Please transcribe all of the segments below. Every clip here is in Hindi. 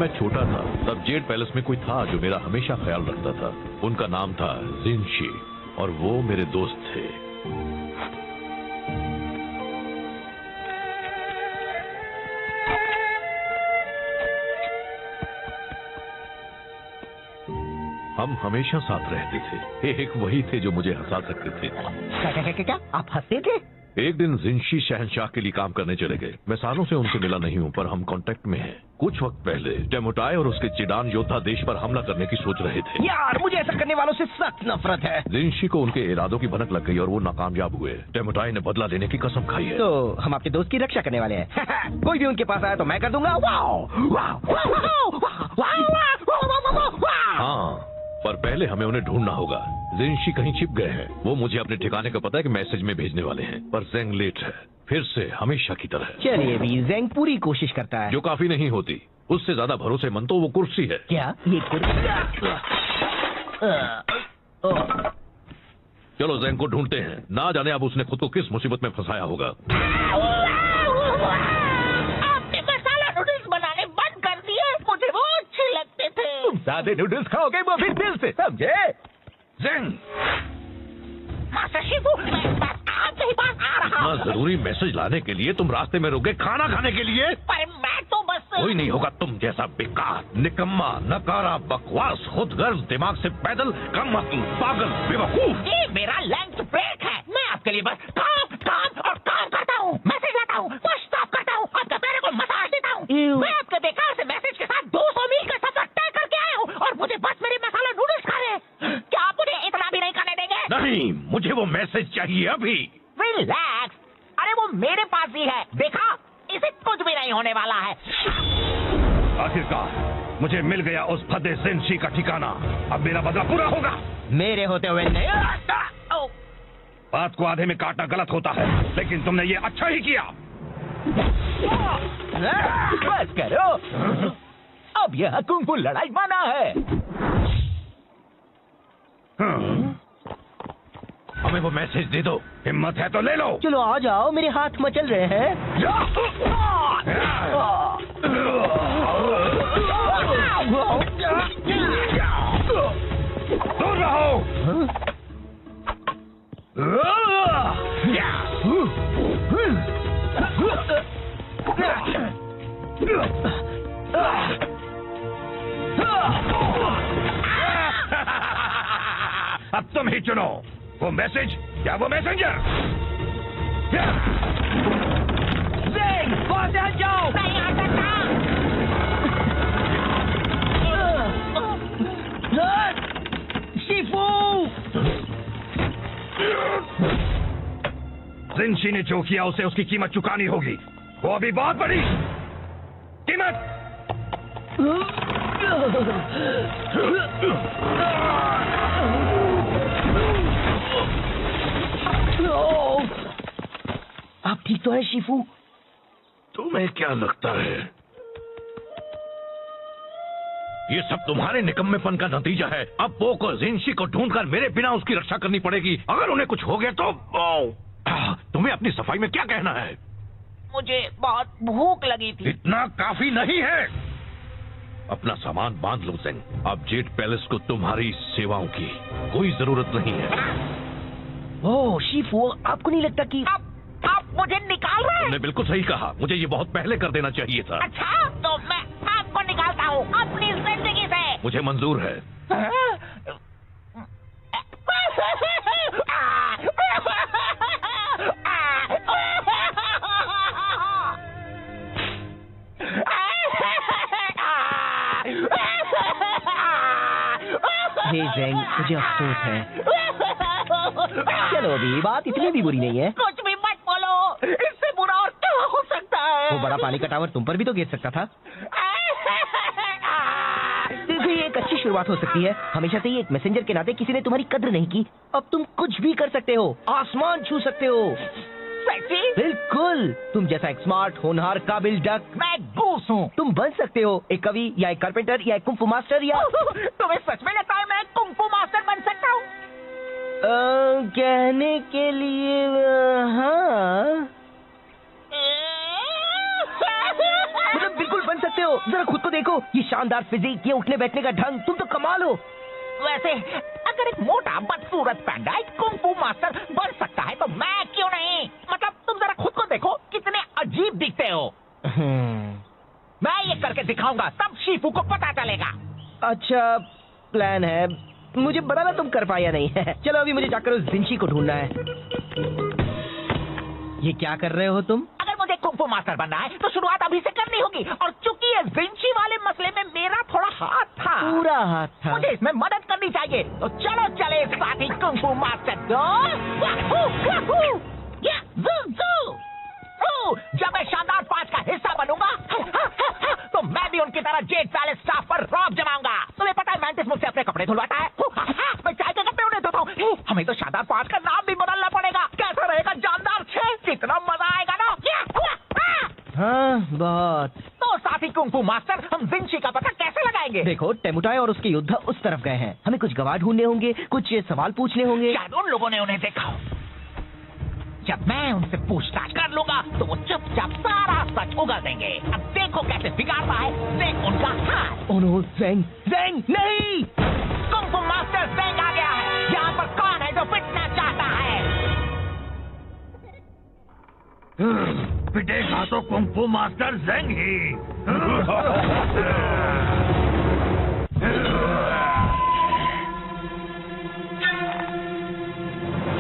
मैं छोटा था तब जेड पैलेस में कोई था जो मेरा हमेशा ख्याल रखता था। उनका नाम था जिनशी और वो मेरे दोस्त थे। हम हमेशा साथ रहते थे। एक वही थे जो मुझे हंसा सकते थे। क्या आप हंसते थे? एक दिन जिनशी शहंशाह के लिए काम करने चले गए। मैं सालों से उनसे मिला नहीं हूँ पर हम कांटेक्ट में हैं। कुछ वक्त पहले टेमुटाई और उसके चिडान योद्धा देश पर हमला करने की सोच रहे थे। यार मुझे ऐसा करने वालों से सख्त नफरत है। जिनशी को उनके इरादों की भनक लग गई और वो नाकामयाब हुए। टेमुटाई ने बदला लेने की कसम खाई है। तो हम आपके दोस्त की रक्षा करने वाले हैं। कोई भी उनके पास आया तो मैं कर दूंगा। हाँ, पर पहले हमें उन्हें ढूंढना होगा। जिनशी कहीं छिप गए हैं। वो मुझे अपने ठिकाने का पता है कि मैसेज में भेजने वाले हैं, पर जेंग लेट है फिर से हमेशा की तरह। चलिए भी, जेंग पूरी कोशिश करता है। जो काफी नहीं होती। उससे ज्यादा भरोसेमंद तो वो कुर्सी है। क्या ये कुर्सी? चलो जेंग को ढूंढते हैं। ना जाने अब उसने खुद को किस मुसीबत में फंसाया होगा। आपने मसाला नूडल्स बनाने बंद कर दिए। मुझे वो अच्छे लगते थे। तुम सादे नूडल्स खाओगे वो भी दिल से, समझे? जेंग, मास्टर शिफू, मैं बस आपके ही पास आ रहा इतना हूँ। जरूरी मैसेज लाने के लिए तुम रास्ते में रुक गए खाना खाने के लिए? पर मैं तो बस कोई नहीं होगा तुम जैसा बेकार, निकम्मा, नकारा, बकवास, खुदगर्ज, दिमाग से पैदल, कम अक्ल, पागल, बेवकूफ। ये मेरा लंच ब्रेक है। मैं आपके लिए बस काम काम और काम करता हूँ। मैसेज लाता हूँ, वॉश साफ करता हूँ, आपके पैरों को मसाज देता हूँ। मैं आपके बेकार से मैसेज के साथ 200 मील का सफर तय करके आया हूँ और मुझे बस मेरे मसाला नूडल्स खा रहे हैं। क्या आप मुझे इतना भी नहीं करने देंगे? नहीं, मुझे वो मैसेज चाहिए अभी। रिलैक्स। अरे वो मेरे पास ही है, देखा? इसे कुछ भी नहीं होने वाला है। आखिरकार मुझे मिल गया उस फदे जिनशी का ठिकाना। अब मेरा बदला पूरा होगा। मेरे होते हुए नहीं। बात को आधे में काटना गलत होता है, लेकिन तुमने ये अच्छा ही किया। बस करो, अब यह कुंग-फू लड़ाई माना है। हमें वो मैसेज दे दो। हिम्मत है तो ले लो। चलो आ जाओ, मेरे हाथ मचल रहे हैं। दूर रहो। अब तुम ही चुनो, वो मैसेज या वो मैसेंजर। जेंग, वहाँ से हट जाओ। नहीं आ सकता। शिफू! जिनशी ने जो किया उसे उसकी कीमत चुकानी होगी। वो अभी बहुत बड़ी कीमत। आप ठीक तो है शिफू? तुम्हें क्या लगता है ये सब तुम्हारे निकम्मेपन का नतीजा है? अब वो को जिनशी को ढूंढकर मेरे बिना उसकी रक्षा करनी पड़ेगी। अगर उन्हें कुछ हो गया तो तुम्हें अपनी सफाई में क्या कहना है? मुझे बहुत भूख लगी थी। इतना काफी नहीं है। अपना सामान बांध लो जेंग। अब जेड पैलेस को तुम्हारी सेवाओं की कोई जरूरत नहीं है। ओह शिफू, आपको नहीं लगता कि आप मुझे निकाल रहे हैं? तुमने बिल्कुल सही कहा। मुझे ये बहुत पहले कर देना चाहिए था। अच्छा, तो मैं आपको निकालता हूँ अपनी जिंदगी से। मुझे मंजूर है। हे जेंग, मुझे अफसोस है। चलो अभी बात इतनी भी बुरी नहीं है। कुछ भी मत बोलो, इससे बुरा और क्या हो सकता है? वो बड़ा पानी का टावर तुम पर भी तो गिर सकता था। देखो ये एक अच्छी शुरुआत हो सकती है। हमेशा से ही एक मैसेंजर के नाते किसी ने तुम्हारी कद्र नहीं की। अब तुम कुछ भी कर सकते हो, आसमान छू सकते हो। सच्ची? बिल्कुल, तुम जैसा एक स्मार्ट, होनहार, काबिल डक। मैं गूस हूँ। तुम बन सकते हो एक कवि या एक कारपेंटर या एक कुंग फू मास्टर या तुम्हें सच में लगता है मैं कुंग फू मास्टर बन सकता हूँ? कहने के लिए हाँ, मतलब बिल्कुल बन सकते सकते हो? जरा खुद को देखो, ये शानदार फिजिक, ये उठने बैठने का ढंग, तुम तो कमाल हो। वैसे अगर एक मोटा बदसूरत पैंडा एक कुंग-फू मास्टर बन सकता है तो मैं क्यों नहीं? मतलब तुम जरा खुद को देखो, कितने अजीब दिखते हो। मैं ये करके दिखाऊंगा, तब शीफू को पता चलेगा। अच्छा प्लान है, मुझे पता ना तुम कर पाया नहीं है। चलो अभी मुझे जाकर उस जिंशी को ढूंढना है। ये क्या कर रहे हो तुम? अगर मुझे कुंग-फू मास्टर बनना है तो शुरुआत अभी से करनी होगी, और चूंकि ये जिंशी वाले मसले में मेरा थोड़ा हाथ था, पूरा हाथ था। मुझे इसमें मदद करनी चाहिए। तो चलो चले साथी कुंग-फू मास्टर दो। जब मैं शानदार 5 का हिस्सा बनूंगा तो मैं भी उनकी तरह जेट पैलेस स्टाफ पर रौब जमाऊंगा। तुम्हें पता है मैंटिस मुझसे अपने कपड़े धुलवाता है, मैं चाय के कपड़े उन्हें धोता हूँ। हमें तो शानदार 5 का नाम भी बदलना पड़ेगा। कैसा रहेगा जानदार 6? कितना मजा आएगा ना। हाँ बहुत। तो साथी कुंग-फू मास्टर, हम जिंशी का पता कैसे लगाएंगे? देखो टेमुटाई और उसके योद्धा उस तरफ गए हैं, हमें कुछ गवाह ढूंढने होंगे, कुछ सवाल पूछने होंगे। शायद उन लोगों ने उन्हें देखा। जब मैं उनसे पूछताछ कर लूंगा तो वो चुपचाप सारा सच उगल देंगे। अब देखो कैसे बिगाड़ता है ज़ेंग उनका हाल। ओह नो, ज़ेंग, ज़ेंग नहीं! कुंग-फू मास्टर ज़ेंग आ गया है। यहाँ पर कौन है जो पिटना चाहता है? पिटेगा तो कुंग-फू मास्टर ज़ेंग ही।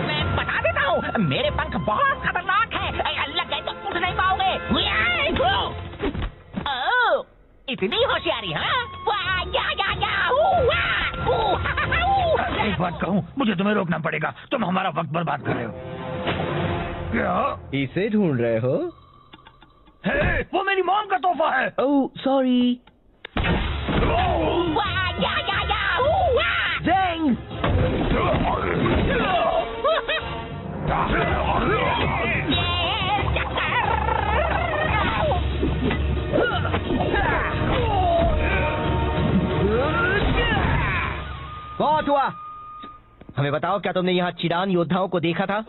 मैं बता देता हूँ, मेरे पंख बहुत खतरनाक है। लग गए तो उठ नहीं पाओगे। ओह, इतनी होशियारी, हाँ? एक बात कहूँ, मुझे तुम्हें रोकना पड़ेगा, तुम हमारा वक्त बर्बाद कर रहे हो। क्या? इसे ढूंढ रहे हो? हे, वो मेरी मॉम का तोहफा है। Oh sorry. ज़ेंग! बहुत हुआ। हमें बताओ, क्या तुमने यहाँ चिरान योद्धाओं को देखा था?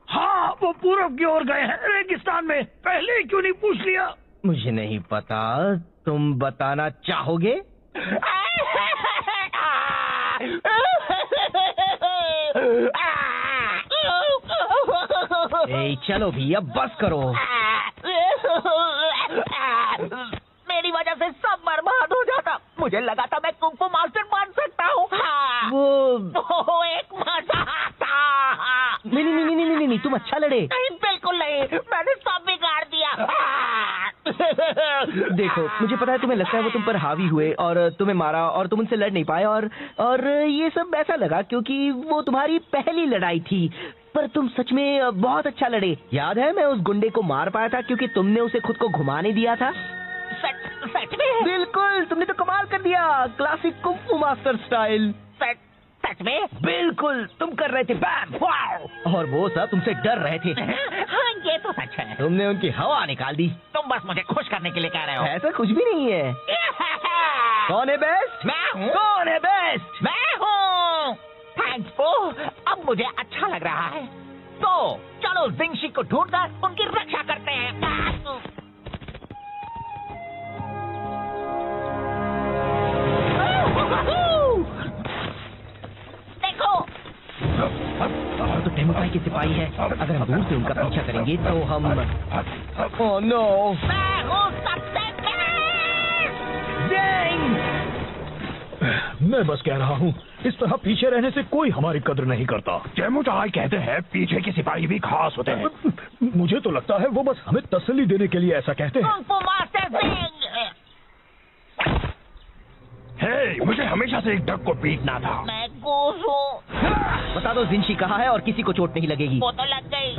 हाँ, वो पूरब की ओर गए हैं, रेगिस्तान में। पहले ही क्यों नहीं पूछ लिया? मुझे नहीं पता, तुम बताना चाहोगे? ए, चलो भी अब बस करो। मेरी वजह से सब बर्बाद हो जाता। मुझे लगा था मैं कुंग-फू मास्टर बन सकता हूँ। वो एक मजाक था। नहीं, तुम अच्छा लड़े। नहीं, बिल्कुल नहीं, मैंने सब बिगाड़ दिया। देखो, मुझे पता है तुम्हें लगता है वो तुम पर हावी हुए और तुम्हें मारा और तुम उनसे लड़ नहीं पाए, और ये सब ऐसा लगा क्योंकि वो तुम्हारी पहली लड़ाई थी। पर तुम सच में बहुत अच्छा लड़े। याद है, मैं उस गुंडे को मार पाया था क्योंकि तुमने उसे खुद को घुमाने दिया था। सच में? बिल्कुल, तुमने तो कमाल कर दिया, क्लासिक कुंग-फू मास्टर स्टाइल। सच में? बिल्कुल, तुम कर रहे थे बैम, वाओ! और वो सब तुमसे डर रहे थे। हाँ, ये तो सच है। तुमने उनकी हवा निकाल दी। तुम बस मुझे खुश करने के लिए कह रहे हो। ऐसा कुछ भी नहीं है। कौन है बेस्ट? मैं हूँ। कौन है बेस्ट? मैं हूँ। थैंक्स फो, अब मुझे अच्छा लग रहा है। तो चलो जिंशी को ढूंढकर उनकी रक्षा करते हैं। देखो, तो टेमुटाई के सिपाही है। अगर हम दूर से उनका पीछा करेंगे तो हम... ओह नो! मैं हूँ सबसे बेस्ट। मैं बस कह रहा हूँ, इस तरह पीछे रहने से कोई हमारी कद्र नहीं करता। टेमुटाई कहते हैं पीछे के सिपाही भी खास होते हैं। मुझे तो लगता है वो बस हमें तसल्ली देने के लिए ऐसा कहते हैं। Kung fu master Zeng. हे, मुझे हमेशा से एक डक को पीटना था। मैं घूस हूँ। बता दो जिंशी कहाँ है और किसी को चोट नहीं लगेगी। वो तो लग गई।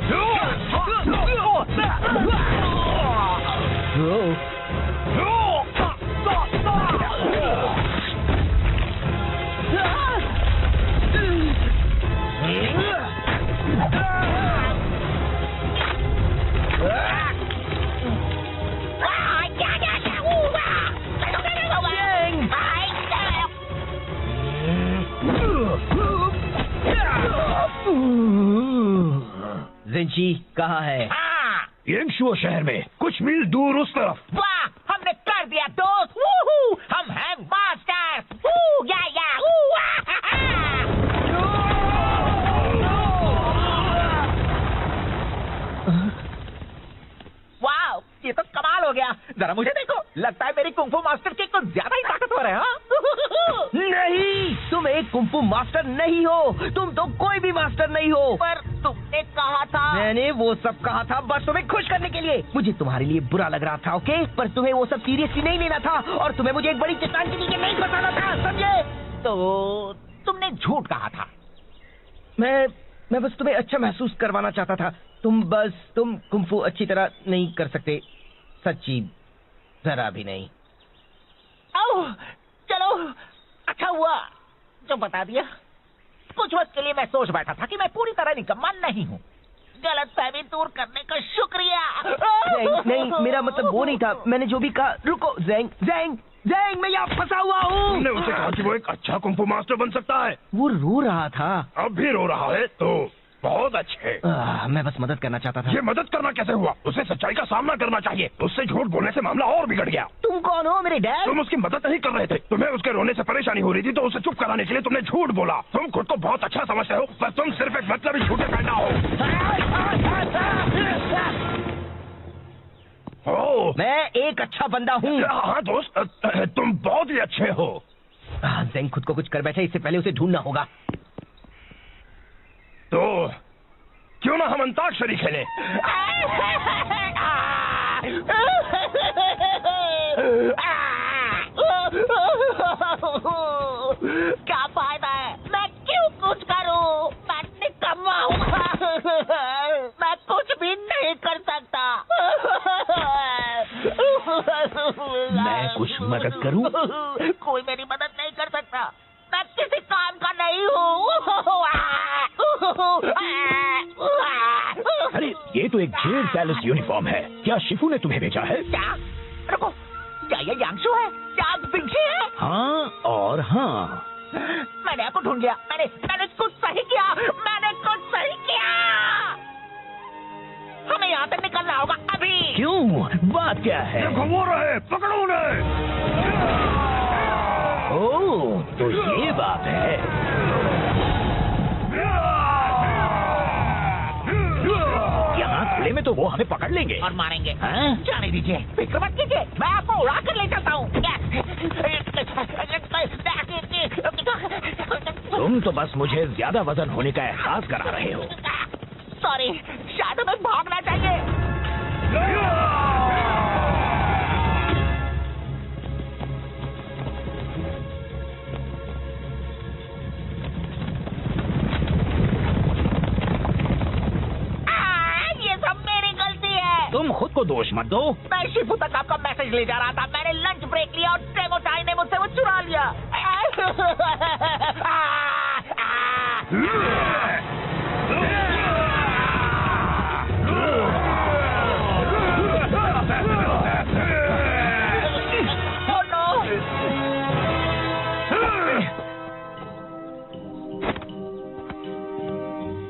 जिंशी कहाँ है? हाँ, येंगशुओ शहर में कुछ मील दूर उस तरफ। वाह, हमने जरा मुझे देखो, लगता है मेरी कुंफू मास्टर की कुछ ज्यादा ही ताकतवर है। हाँ? नहीं, तुम एक कुंफू मास्टर नहीं हो, तुम तो कोई भी मास्टर नहीं हो। पर तुमने कहा था। मैंने वो सब कहा था बस तुम्हें खुश करने के लिए। मुझे तुम्हारे लिए बुरा लग रहा था, ओके, पर तुम्हें वो सब सीरियसली नहीं लेना था और तुम्हें मुझे एक बड़ी चट्टान के नीचे नहीं फंसाना था, समझे? तो तुमने झूठ कहा था। मैं बस तुम्हें अच्छा महसूस करवाना चाहता था। तुम कुंफू अच्छी तरह नहीं कर सकते, सच्ची जरा भी नहीं। आओ, चलो, अच्छा हुआ जो बता दिया। कुछ वक्त के लिए मैं सोच बैठा था कि मैं पूरी तरह निकम्मा नहीं हूँ। गलतफहमी दूर करने का शुक्रिया। नहीं, मेरा मतलब वो नहीं था। मैंने जो भी कहा, रुको ज़ैंग, मैं यहाँ फंसा हुआ हूँ। तुमने उसे कहा कि वो एक अच्छा कुंफू मास्टर बन सकता है। वो रो रहा था। अब भी रो रहा है तो बहुत अच्छे। मैं बस मदद करना चाहता था। ये मदद करना कैसे हुआ? उसे सच्चाई का सामना करना चाहिए। उससे झूठ बोलने से मामला और बिगड़ गया। तुम कौन हो, मेरे डैड? तुम उसकी मदद नहीं कर रहे थे। तुम्हें उसके रोने से परेशानी हो रही थी तो उसे चुप कराने के लिए तुमने झूठ बोला। तुम खुद को बहुत अच्छा समझते हो, पर तुम सिर्फ एक मतलबी झूठे पैदा हो। मैं एक अच्छा बंदा हूँ। हाँ दोस्त, तुम बहुत ही अच्छे हो। ज़ैंग खुद को कुछ कर बैठा, इससे पहले उसे ढूंढना होगा। तो क्यों ना हम अंताक्षरी खेलें? क्या फायदा है? मैं क्यों कुछ करूं? मैं निकम्मा हूँ। मैं कुछ भी नहीं कर सकता। मैं कुछ मदद करूं? कोई मेरी मदद नहीं कर सकता। मैं किसी काम का नहीं हूँ। अरे ये तो एक जेड पैलेस यूनिफॉर्म है। क्या शिफू ने तुम्हें भेजा है? क्या? रुको, क्या ये यांशु है? क्या विंची है? हाँ और हाँ। मैंने आपको ढूंढ लिया। मैंने कुछ सही किया। हमें यहाँ से निकलना होगा अभी। क्यों? बात क्या है? देखो वो रहे, पकड़ो उन्हें। ओह, तो ये बात है। यहाँ खुले में तो वो हमें पकड़ लेंगे और मारेंगे। हाँ? जाने दीजिए, फिक्र मत कीजिए, मैं आपको उड़ा कर ले जाता हूँ। तुम तो बस मुझे ज्यादा वजन होने का एहसास करा रहे हो। सॉरी, शायद हमें भागना चाहिए। ये सब मेरी गलती है। तुम खुद को दोष मत दो। मैं शिफू तक आपका मैसेज ले जा रहा था। मैंने लंच ब्रेक लिया और टेमो चाय ने मुझसे वो चुरा लिया।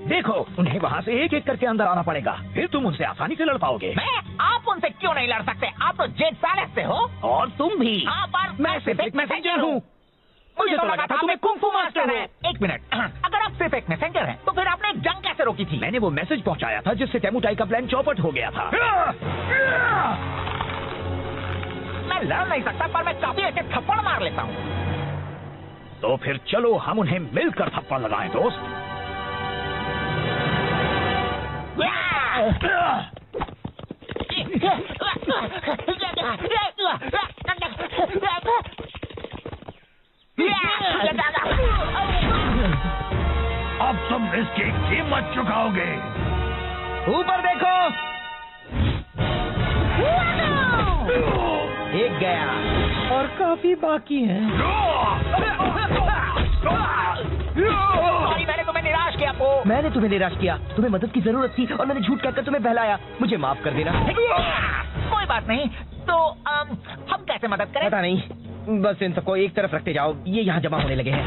देखो, उन्हें वहाँ से एक एक करके अंदर आना पड़ेगा, फिर तुम उनसे आसानी से लड़ पाओगे। आप उनसे क्यों नहीं लड़ सकते? आप तो जेड पैलेस से हो। और तुम भी। हाँ, पर मैं सिर्फ एक मैसेंजर हूँ। मुझे तो लगा था तुम्हें कुंफू मास्टर है। एक मिनट, अगर आप सिर्फ एक मैसेंजर हैं, तो फिर आपने एक जंग कैसे रोकी थी? मैंने वो मैसेज पहुँचाया था जिससे टेमुटाई का प्लान चौपट हो गया था। मैं लड़ नहीं सकता, पर मैं काफी अच्छे थप्पड़ मार लेता हूँ। तो फिर चलो हम उन्हें मिलकर थप्पड़ लगाएं दोस्त। अब तुम इसकी कीमत चुकाओगे। ऊपर देखो। एक गया और काफी बाकी है। मैंने तुम्हें निराश किया पो। मैंने तुम्हें निराश किया। तुम्हें मदद की जरूरत थी और मैंने झूठ कहकर तुम्हें बहलाया। मुझे माफ कर देना। कोई बात नहीं। तो हम कैसे मदद करें? पता नहीं, बस इन सबको एक तरफ रखते जाओ। ये यहाँ जमा होने लगे हैं।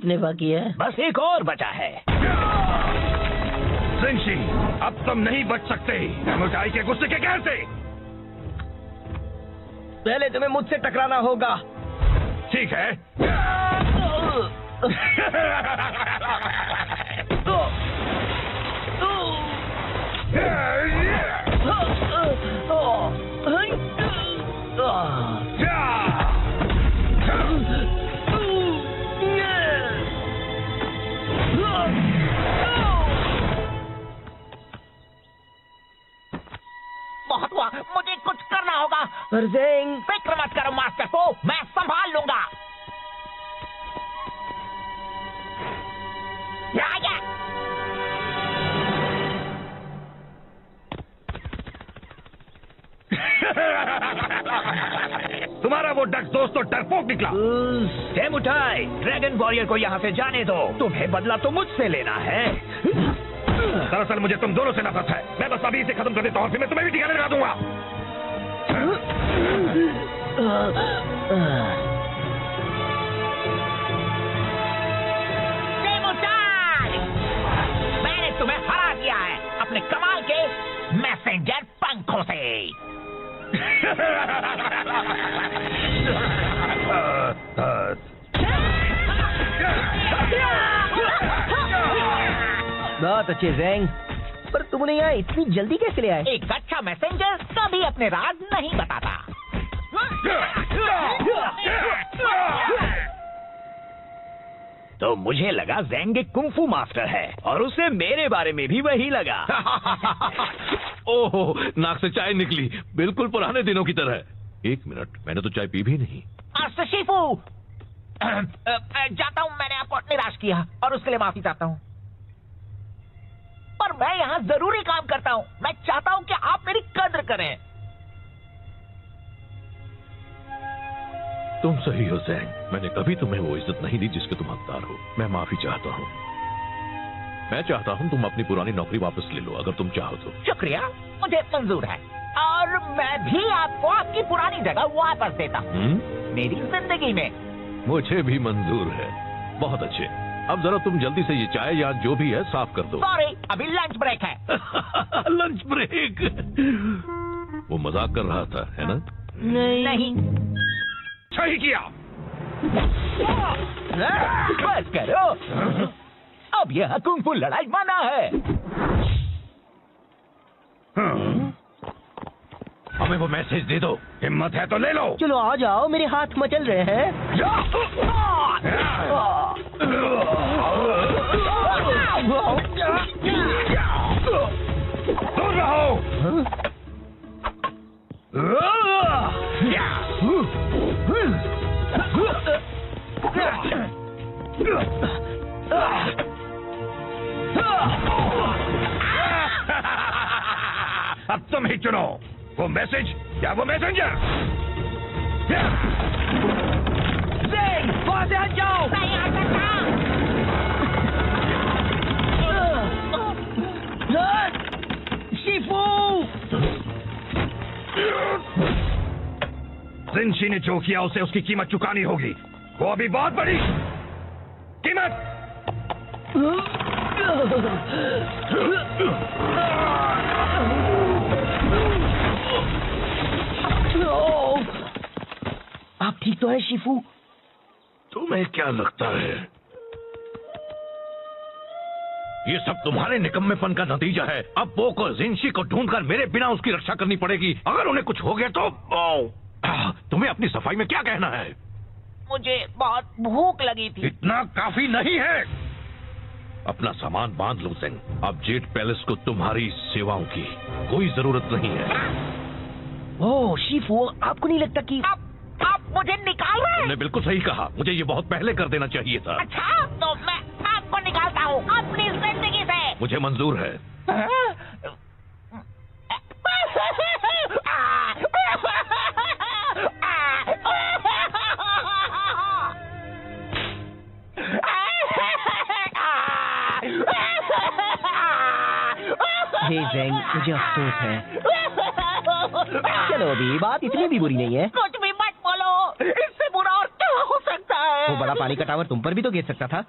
कितने बाकी है? बस एक और बचा है। जिनशी, अब तुम नहीं बच सकते एमोटाई के गुस्से के कहर से। पहले तुम्हें मुझसे टकराना होगा। ठीक है। बहुत हुआ, मुझे कुछ करना होगा। पर ज़ेंग, फिक्र मत करो मास्टर को, मैं संभाल लूंगा। तुम्हारा वो डक दोस्त तो डरपोक निकला। एमोटाई, ड्रैगन वॉरियर को यहाँ से जाने दो। तुम्हें बदला तो मुझसे लेना है। दरअसल मुझे तुम दोनों से नफरत है। मैं बस अभी इसे खत्म कर देता हूँ, फिर मैं तुम्हें भी ठिकाने लगा दूंगा। एमोटाई, मैंने तुम्हें हरा दिया है अपने कमाल के मैसेंजर पंखों से। बहुत अच्छे ज़ेंग, पर तुमने यहाँ इतनी जल्दी कैसे ले आए? एक अच्छा मैसेंजर कभी अपने राज नहीं बताता। तो मुझे लगा ज़ेंग एक कुंफू मास्टर है और उसे मेरे बारे में भी वही लगा। ओहो, नाक से चाय निकली, बिल्कुल पुराने दिनों की तरह। एक मिनट, मैंने तो चाय पी भी नहीं। शिफू, जाता हूँ, मैंने आपको निराश किया और उसके लिए माफी चाहता हूँ। पर मैं यहाँ जरूरी काम करता हूँ। मैं चाहता हूँ कि आप मेरी कद्र करें। तुम सही हो ज़ेंग, मैंने कभी तुम्हें वो इज्जत नहीं दी जिसके तुम हकदार हो। मैं माफी चाहता हूँ। मैं चाहता हूँ तुम अपनी पुरानी नौकरी वापस ले लो, अगर तुम चाहो तो। शुक्रिया, मुझे मंजूर है और मैं भी आपको आपकी पुरानी जगह वापस देता हूँ मेरी जिंदगी में। मुझे भी मंजूर है। बहुत अच्छे, अब जरा तुम जल्दी से ये चाय या जो भी है साफ कर दो। सॉरी, अभी लंच ब्रेक है। Lunch break? वो मजाक कर रहा था, है ना? नहीं। सही किया। बस करो, अब यह कुंफू लड़ाई मना है। हमें वो मैसेज दे दो। हिम्मत है तो ले लो। चलो आ जाओ, मेरे हाथ मचल रहे हैं। दूर रहो। अब तुम ही चुनो, वो मैसेज या वो मैसेंजर। वहां से हट जाओ। नहीं आ सकता। शिफू, जिनशी ने जो किया उसे उसकी कीमत चुकानी होगी। वो अभी बहुत बड़ी कीमत। आप ठीक तो है शिफू? तुम्हें क्या लगता है ये सब तुम्हारे निकम्मेपन का नतीजा है? अब पोको जिनशी को ढूंढकर मेरे बिना उसकी रक्षा करनी पड़ेगी। अगर उन्हें कुछ हो गया तो तुम्हें अपनी सफाई में क्या कहना है? मुझे बहुत भूख लगी थी। इतना काफी नहीं है। अपना सामान बांध लो ज़ेंग। अब जेड पैलेस को तुम्हारी सेवाओं की कोई जरूरत नहीं है। ओह शिफू, आपको नहीं लगता कि आप मुझे निकाल रहे हैं? तुमने बिल्कुल सही कहा, मुझे ये बहुत पहले कर देना चाहिए था। अच्छा, तो मैं आपको निकालता हूँ अपनी जिंदगी से। मुझे मंजूर है। हे ज़ेंग, मुझे अफसोस है। चलो अभी बात इतनी भी बुरी नहीं है। कुछ भी मत बोलो, इससे बुरा और क्या हो सकता है? वो बड़ा पानी का टावर तुम पर भी तो गिर सकता था।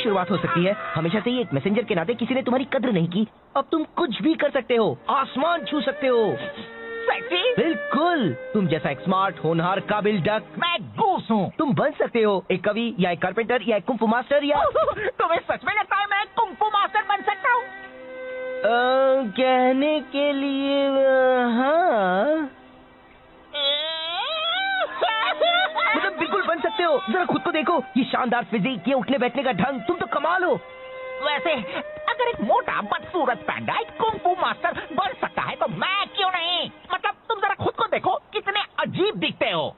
शुरुआत हो सकती है। हमेशा से ही एक मैसेंजर के नाते किसी ने तुम्हारी कद्र नहीं की। अब तुम कुछ भी कर सकते हो, आसमान छू सकते हो। सेक्सी? बिल्कुल, तुम जैसा एक स्मार्ट, होनहार, काबिल डक। मैं गूस हूँ। तुम बन सकते हो एक कवि या एक कारपेंटर या एक कुंफू मास्टर या तुम्हें सच में लगता है मैं कुंफू मास्टर बन सकता हूँ? कहने के लिए हाँ, मतलब बिल्कुल बन सकते हो। जरा खुद को देखो, ये शानदार फिजिक, ये उठने बैठने का ढंग, तुम तो कमाल हो। वैसे अगर एक मोटा बदसूरत पैंडा एक कुंफू मास्टर बन सकता है तो मैं क्यों नहीं? मतलब तुम जरा खुद को देखो, कितने अजीब दिखते हो।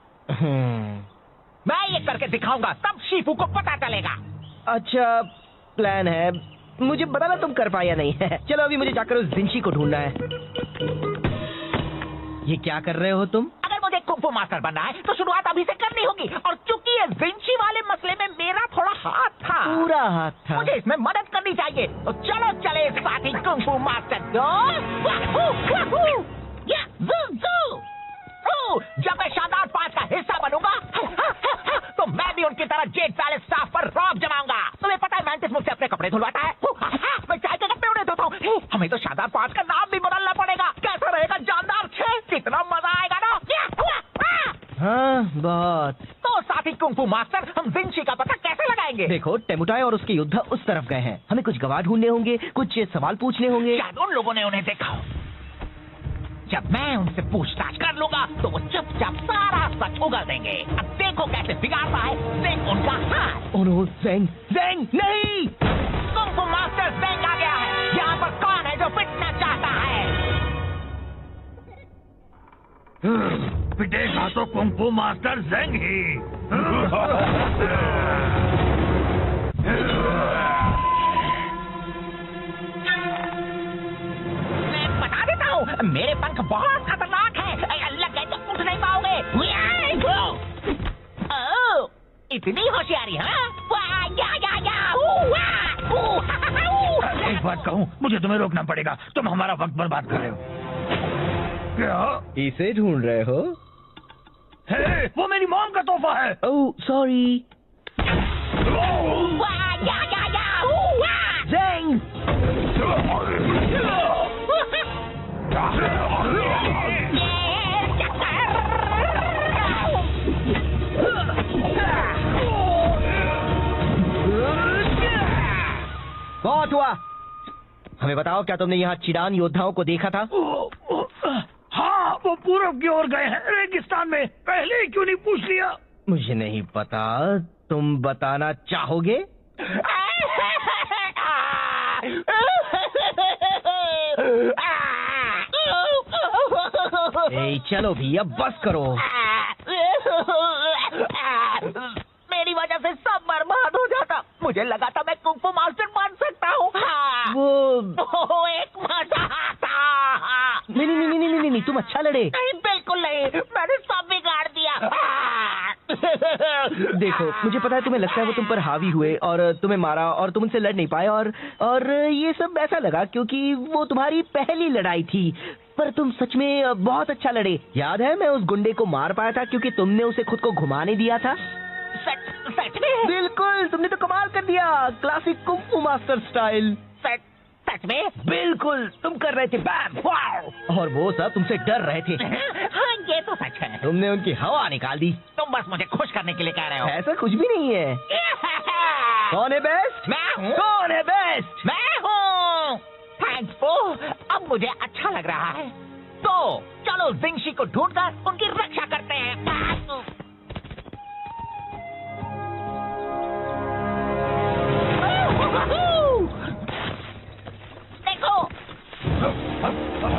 मैं ये करके दिखाऊंगा, तब शीफू को पता चलेगा। अच्छा प्लान है, मुझे बताना तुम कर पाया नहीं है। चलो अभी मुझे जाकर उस जिंशी को ढूंढना है। ये क्या कर रहे हो तुम? अगर मुझे कुंफू मास्टर बनना है तो शुरुआत अभी से करनी होगी, और चूंकि ये जिंशी वाले मसले में मेरा थोड़ा हाथ था, पूरा हाथ था। मुझे इसमें मदद करनी चाहिए। तो चलो चले साथी कुंफू मास्टर। जब मैं शानदार 5 का हिस्सा बनूंगा तो मैं भी उनकी तरह जेट पैलेस स्टाफ पर रौब जमाऊंगा। तुम्हें पता है मैंटिस मुझसे अपने कपड़े धुलवाता है, मैं चाय के कपड़े उन्हें धोता हूँ। हमें तो शानदार 5 का नाम भी बदलना पड़ेगा। कैसा रहेगा जानदार 6? कितना मजा आएगा ना। हाँ बहुत। तो साथी कुंफू मास्टर, हम जिंशी का पता कैसे लगाएंगे? देखो टेमुटाई और उसके योद्धा उस तरफ गए हैं। हमें कुछ गवाह ढूंढने होंगे, कुछ सवाल पूछने होंगे। शायद उन लोगों ने उन्हें देखा हो। जब मैं उनसे पूछताछ कर लूंगा तो वो चुपचाप सारा सच उगल देंगे। अब देखो कैसे बिगाड़ता है ज़ेंग उनका हाथ। ओह नो, ज़ेंग, ज़ेंग नहीं! कुंफू मास्टर ज़ेंग आ गया है। यहाँ पर कौन है जो पिटना चाहता है? पिटेगा तो कुंफू मास्टर ज़ेंग ही। मैं बता देता हूँ, मेरे पंख बहुत खतरनाक हैं। लग गए तो उठ नहीं पाओगे। ओह, इतनी होशियारी, हाँ? एक बात कहूँ, मुझे तुम्हें रोकना पड़ेगा। तुम हमारा वक्त बर्बाद कर रहे हो। क्या? इसे ढूंढ रहे हो? हे, वो मेरी मॉम का तोहफा है। Oh sorry. ज़ेंग! बहुत हुआ। हमें बताओ, क्या तुमने यहाँ चिडान योद्धाओं को देखा था? हाँ, वो पूरब की ओर गए हैं, रेगिस्तान में। पहले ही क्यों नहीं पूछ लिया? मुझे नहीं पता, तुम बताना चाहोगे? ए, चलो भी, अब बस करो। मेरी वजह से सब बर्बाद हो जाता। मुझे लगा था मैं कुंफू मास्टर बन सकता हूँ। वो एक मजा आता। नहीं, तुम अच्छा लड़े। नहीं, बिल्कुल नहीं, मैंने सब बिगाड़ दिया। देखो, मुझे पता है तुम्हें लगता है वो तुम पर हावी हुए और तुम्हें मारा और तुम उनसे लड़ नहीं पाए, और ये सब ऐसा लगा क्योंकि वो तुम्हारी पहली लड़ाई थी। पर तुम सच में बहुत अच्छा लड़े। याद है, मैं उस गुंडे को मार पाया था क्योंकि तुमने उसे खुद को घुमाने दिया था। सच में? बिल्कुल, तुमने तो कमाल कर दिया, क्लासिक कुंफू मास्टर स्टाइल। सच में? बिल्कुल, तुम कर रहे थे बैम, वाओ, और वो सब तुमसे डर रहे थे। हाँ, ये तो सच है। तुमने उनकी हवा निकाल दी। तुम बस मुझे खुश करने के लिए कह रहे हो। ऐसा कुछ भी नहीं है। कौन है बेस्ट? मैं हूँ। कौन है बेस्ट? मैं हूँ। थैंक्स बो, अब मुझे अच्छा लग रहा है। तो चलो जिंशी को ढूंढकर उनकी रक्षा करते हैं। देखो,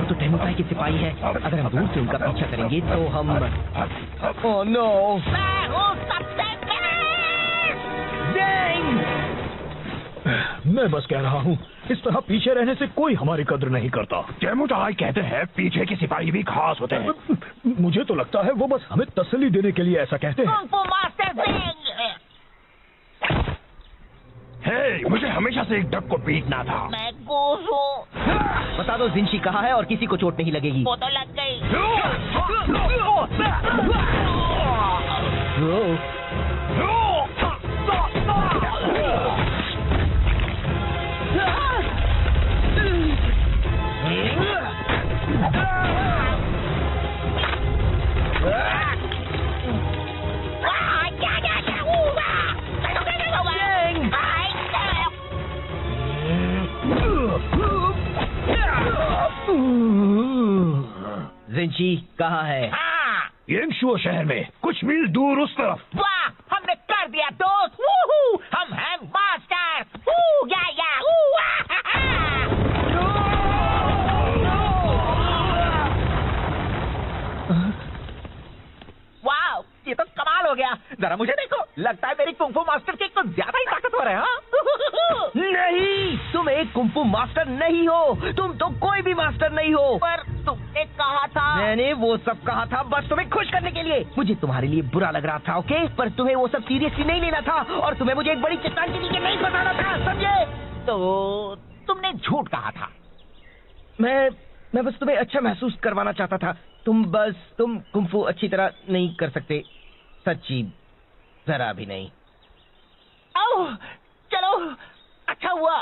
तो टेमुटाई के सिपाही है। अगर हम दूर से उनका पीछा करेंगे तो हम ओह नो, मैं हूँ सबसे बेस्ट। मैं बस कह रहा हूँ, इस तरह पीछे रहने से कोई हमारी कद्र नहीं करता। टेमुटाई कहते हैं पीछे के सिपाही भी खास होते हैं। मुझे तो लगता है वो बस हमें तसल्ली देने के लिए ऐसा कहते हैं। Kung fu master Zeng. हे, मुझे हमेशा से एक डक को पीटना था। मैं गूस हूँ। बता दो जिंशी कहाँ है और किसी को चोट नहीं लगेगी। वो तो लग गई। रिंची कहाँ है? हाँ, येंगशुओ शहर में कुछ मील दूर उस तरफ। वाह, हमने कर दिया दोस्त। वूहू, हम हैं मास्टर। वू, या, वू, हा, वाह, ये तो कमाल हो गया। जरा मुझे देखो, लगता है मेरी कुंफू मास्टर की कुछ ज्यादा ही ताकतवर है। हाँ? नहीं, तुम एक कुंफू मास्टर नहीं हो। तुम तो कोई भी मास्टर नहीं हो। पर तुमने कहा था। मैंने वो सब कहा था बस तुम्हें खुश करने के लिए। मुझे तुम्हारे लिए बुरा लग रहा था, ओके? पर तुम्हें वो सब सीरियसली नहीं लेना था और तुम्हें मुझे एक बड़ी चट्टान के नीचे नहीं फंसाना था, समझे? तो तुमने झूठ कहा था। मैं बस तुम्हें अच्छा महसूस करवाना चाहता था। तुम कुंफू अच्छी तरह नहीं कर सकते, सच्ची, जरा भी नहीं। ओह, चलो, अच्छा हुआ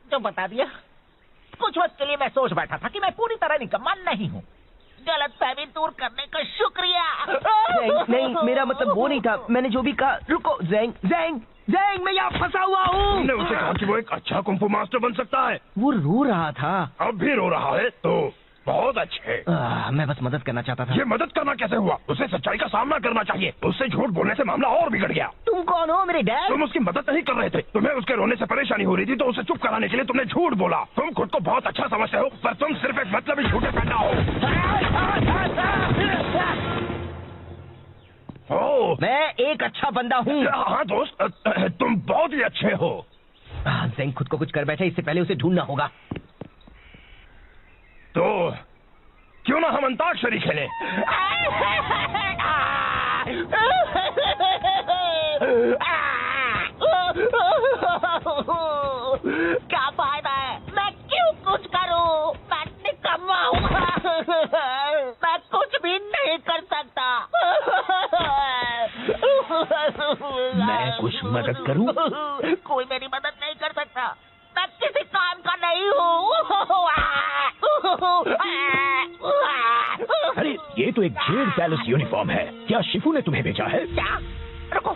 जो बता दिया। कुछ वक्त के लिए मैं सोच बैठा था कि मैं पूरी तरह निकम्मा नहीं हूँ। गलतफहमी दूर करने का शुक्रिया। नहीं, मेरा मतलब वो नहीं था। मैंने जो भी कहा। रुको, ज़ैंग, मैं यहाँ फंसा हुआ हूँ। तुमने उसे कहा कि वो एक अच्छा कुंफू मास्टर बन सकता है। वो रो रहा था। अब भी रो रहा है तो बहुत अच्छे। मैं बस मदद करना चाहता था। ये मदद करना कैसे हुआ? उसे सच्चाई का सामना करना चाहिए। उससे झूठ बोलने से मामला और बिगड़ गया। तुम कौन हो, मेरे डैड? तुम उसकी मदद नहीं कर रहे थे। तुम्हें उसके रोने से परेशानी हो रही थी तो उसे चुप कराने के लिए तुमने झूठ बोला। तुम खुद को बहुत अच्छा समझते हो पर तुम सिर्फ एक मतलबी झूठे पैदा हो। मैं एक अच्छा बंदा हूँ। हाँ दोस्त, तुम बहुत ही अच्छे हो। ज़ैंग खुद को कुछ कर बैठा, इससे पहले उसे ढूंढना होगा। तो क्यों ना हम अंताक्षरी खेलें? क्या फायदा है? मैं क्यों कुछ करूं? मैं निकम्मा हूँ। मैं कुछ भी नहीं कर सकता। मैं कुछ मदद करूं? कोई मेरी मदद नहीं कर सकता। मैं किसी काम का नहीं हूँ। अरे ये तो एक जेड पैलेस यूनिफॉर्म है। क्या शिफू ने तुम्हें भेजा है? क्या? रुको,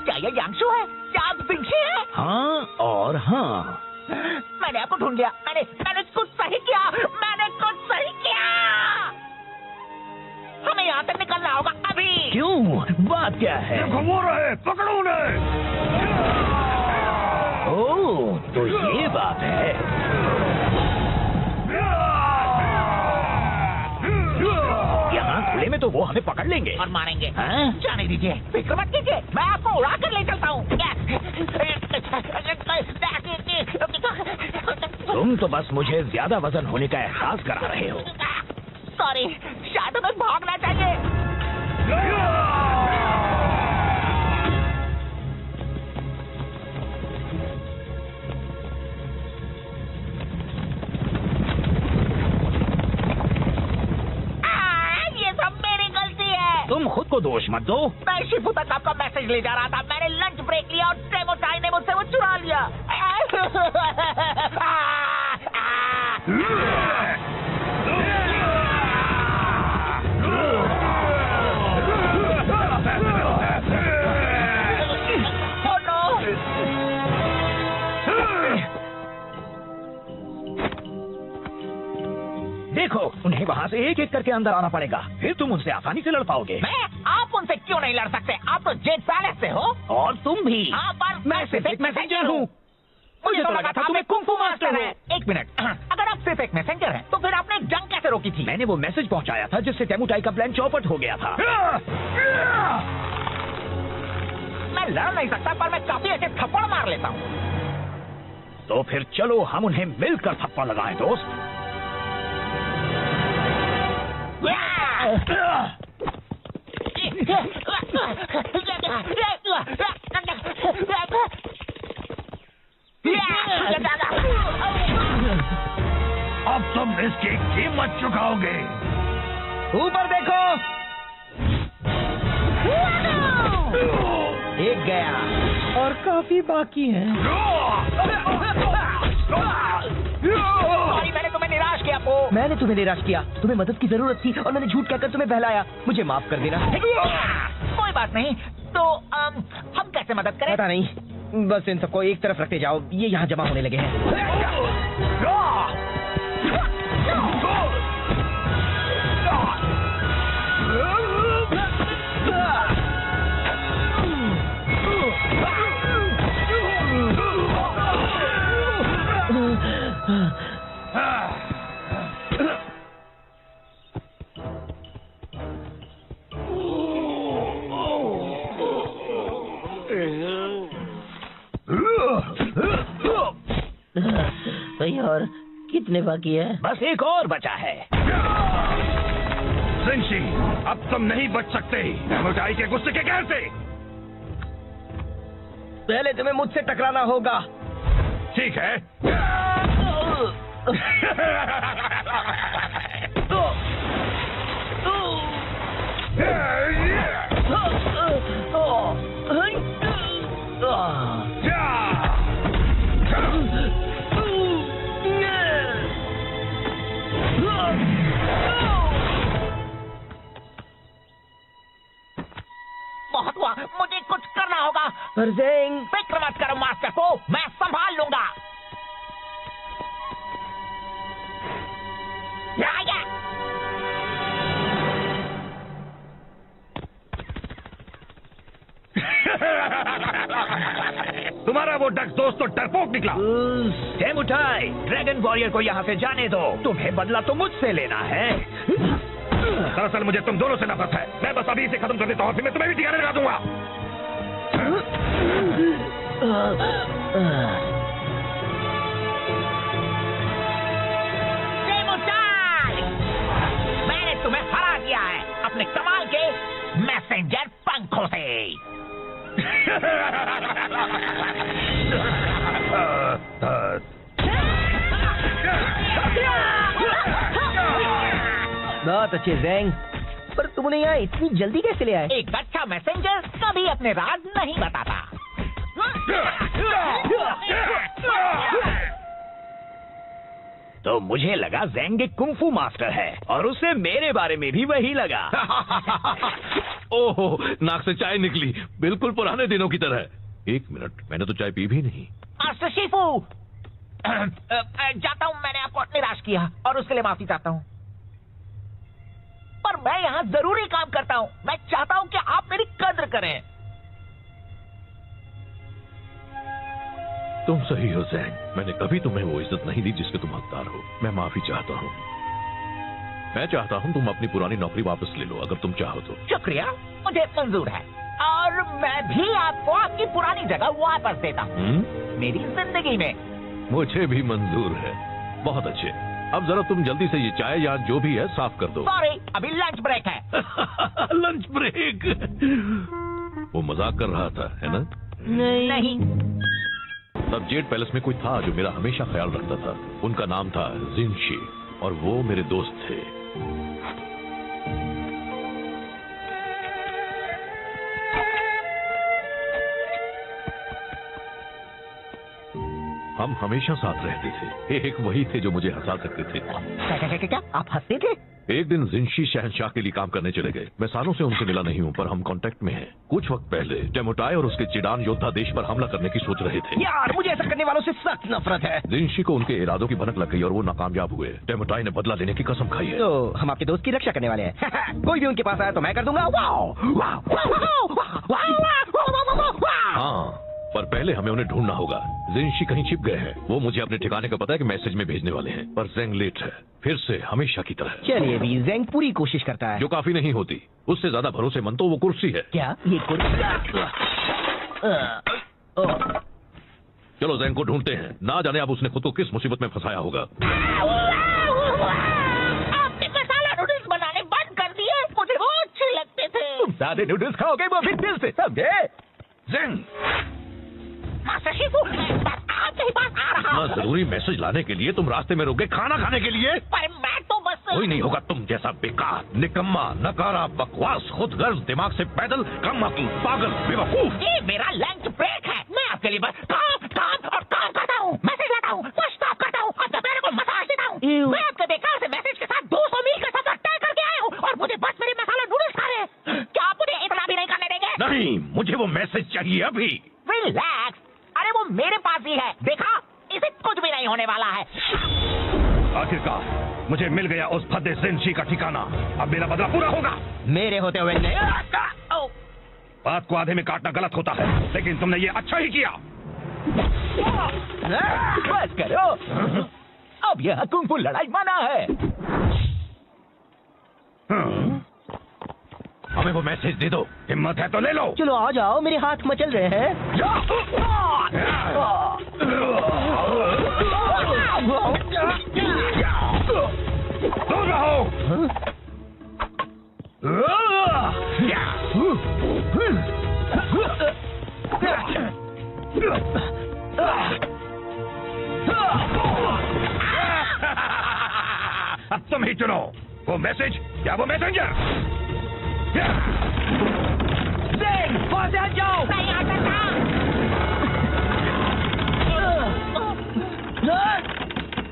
क्या ये यांगशु है? क्या बिंगशी है? हाँ और हाँ। मैंने आपको ढूंढ लिया। मैंने कुछ सही किया। हमें यहाँ से निकलना होगा अभी। क्यों? बात क्या है? देखो वो रहे, पकड़ो उन्हें। ओह, तो ये बात है। यहाँ खुले में तो वो हमें पकड़ लेंगे और मारेंगे। हाँ? जाने दीजिए, फिक्र मत कीजिए, मैं आपको उड़ा कर ले चलता हूँ। तुम तो बस मुझे ज्यादा वजन होने का एहसास करा रहे हो। सॉरी, शायद हमें भागना चाहिए। ये सब मेरी गलती है। तुम खुद को दोष मत दो। मैं शिफू तक आपका मैसेज ले जा रहा था। मैंने लंच ब्रेक लिया और डेमो चाय ने मुझसे वो चुरा लिया। देखो, उन्हें वहाँ से एक एक करके अंदर आना पड़ेगा, फिर तुम उनसे आसानी से लड़ पाओगे। आप उनसे क्यों नहीं लड़ सकते? आप तो जेड पैलेस से हो। और तुम भी। हाँ, पर मैं सिर्फ एक मैसेंजर हूँ। मुझे तो लगा था तुम एक कुंफू मास्टर हो। एक मिनट, अगर आप सिर्फ एक मैसेंजर हैं, तो फिर आपने जंग कैसे रोकी थी? मैंने वो मैसेज पहुँचाया था जिससे तेमुटाई का प्लान चौपट हो गया था। मैं लड़ नहीं सकता, पर मैं काफी अच्छे थप्पड़ मार लेता हूँ। तो फिर चलो हम उन्हें मिलकर थप्पड़ लगाएं दोस्त। अब तुम इसकी कीमत चुकाओगे। ऊपर देखो। एक गया और काफी बाकी है। सॉरी, मैंने तुम्हें निराश किया। मैंने तुम्हें निराश किया। तुम्हें मदद की जरूरत थी और मैंने झूठ कहकर तुम्हें बहलाया। मुझे माफ कर देना। कोई बात नहीं। तो हम कैसे मदद करें? पता नहीं, बस इन सबको एक तरफ रखते जाओ। ये यहाँ जमा होने लगे हैं। भाई और कितने बाकी है? बस एक और बचा है। जिनशी, अब तुम नहीं बच सकते डेमोटाई के गुस्से के कहर से। पहले तुम्हें मुझसे टकराना होगा। ठीक है। बहुत हुआ, मुझे कुछ करना होगा। पर ज़ेंग, फिक्र मत करो मास्टर को, मैं संभाल लूंगा। तुम्हारा वो डक दोस्त तो डरपोक निकला। डेमोटाई, ड्रैगन वॉरियर को यहाँ से जाने दो। तुम्हें बदला तो मुझसे लेना है। दरअसल मुझे तुम दोनों से नफरत है। मैं बस अभी इसे खत्म कर देता हूँ, फिर मैं तुम्हें भी ठिकाने लगा दूंगा। डेमोटाई, मैंने तुम्हें हरा दिया है अपने कमाल के मैसेंजर पंखों से। बहुत अच्छे ज़ेंग, पर तुम उन्हें यहाँ इतनी जल्दी कैसे ले आए? एक अच्छा मैसेंजर कभी अपने राज नहीं बताता। तो मुझे लगा ज़ेंग एक कुंफू मास्टर है और उसे मेरे बारे में भी वही लगा। ओहो, नाक से चाय निकली, बिल्कुल पुराने दिनों की तरह। एक मिनट, मैंने तो चाय पी भी नहीं। मास्टर शिफू, जाता हूँ, मैंने आपको निराश किया और उसके लिए माफी चाहता हूँ। पर मैं यहाँ जरूरी काम करता हूँ। मैं चाहता हूँ कि आप मेरी कद्र करें। तुम सही हो ज़ेंग, मैंने कभी तुम्हें वो इज्जत नहीं दी जिसके तुम हकदार हो। मैं माफी चाहता हूँ। मैं चाहता हूँ तुम अपनी पुरानी नौकरी वापस ले लो, अगर तुम चाहो तो। शुक्रिया, मुझे मंजूर है और मैं भी आपको आपकी पुरानी जगह वापस देता हूँ मेरी जिंदगी में। मुझे भी मंजूर है। बहुत अच्छे, अब जरा तुम जल्दी से ये चाय या जो भी है साफ कर दो। सॉरी, अभी लंच ब्रेक है। Lunch break? वो मजाक कर रहा था, है ना? नहीं। तब जेड पैलेस में कोई था जो मेरा हमेशा ख्याल रखता था। उनका नाम था जिनशी और वो मेरे दोस्त थे। हम हमेशा साथ रहते थे। एक वही थे जो मुझे हंसा सकते थे। क्या आप हंसते थे? एक दिन जिनशी शहंशाह के लिए काम करने चले गए। मैं सालों से उनसे मिला नहीं हूँ, पर हम कांटेक्ट में हैं। कुछ वक्त पहले डेमोटाई और उसके चिडान योद्धा देश पर हमला करने की सोच रहे थे। यार, मुझे ऐसा करने वालों से सख्त नफरत है। जिनशी को उनके इरादों की भनक लग गई और वो नाकामयाब हुए। डेमोटाई ने बदला लेने की कसम खाई है। तो हम आपके दोस्त की रक्षा करने वाले हैं। कोई भी उनके पास आया तो मैं कर दूंगा। हाँ, पर पहले हमें उन्हें ढूंढना होगा। जिनशी कहीं छिप गए हैं। वो मुझे अपने ठिकाने का पता है कि मैसेज में भेजने वाले हैं, पर ज़ेंग लेट है, फिर से हमेशा की तरह। चलिए भी, ज़ेंग पूरी कोशिश करता है। जो काफी नहीं होती। उससे ज्यादा भरोसेमंद तो वो कुर्सी है। क्या ये कुर्सी? चलो ज़ेंग को ढूंढते हैं। ना जाने अब उसने खुद को किस मुसीबत में फंसाया होगा। आपने मसाला नूडल्स बनाने बंद कर दिए। मुझे वो अच्छे लगते थे। तुम सादे नूडल्स खाओगे वो भी दिल से, समझे? ज़ेंग, मास्टर शिफू, मैं बस आपके ही पास आ रहा हूँ। जरूरी मैसेज लाने के लिए तुम रास्ते में रुक गए, खाना खाने के लिए? पर मैं तो बस कोई नहीं होगा तुम जैसा बेकार, निकम्मा, नकारा, बकवास, खुदगर्ज, दिमाग से पैदल, कम अक्ल, पागल, बेवकूफ। ये मेरा लंच ब्रेक है। मैं आपके लिए बस काम काम और काम करता हूँ। मैसेज लाता हूँ, कुछ स्टॉप करता हूँ, आपके पैर को मसाज देता हूँ। मैं आपके बेकार से मैसेज के साथ 200 मील का सफर तय करके आया हूँ और मुझे बस मेरे मसाला नूडल्स खा रहे हैं। क्या आप मुझे इतना भी नहीं करने देंगे? नहीं, मुझे वो मैसेज चाहिए अभी। रिलैक्स, अरे वो मेरे पास ही है। देखा, इसे कुछ भी नहीं होने वाला है। आखिरकार मुझे मिल गया उस भद्दे जिनशी का ठिकाना। अब मेरा बदला पूरा होगा। मेरे होते हुए नहीं। बात को आधे में काटना गलत होता है, लेकिन तुमने ये अच्छा ही किया। बस करो, अब यह कुंफू लड़ाई मना है। हमें वो मैसेज दे दो। हिम्मत है तो ले लो। चलो आ जाओ, मेरे हाथ मचल रहे हैं। रहो। अब तुम ही चुनो, वो मैसेज या वो मैसेंजर। वहां से हट जाओ। नहीं आ सकता।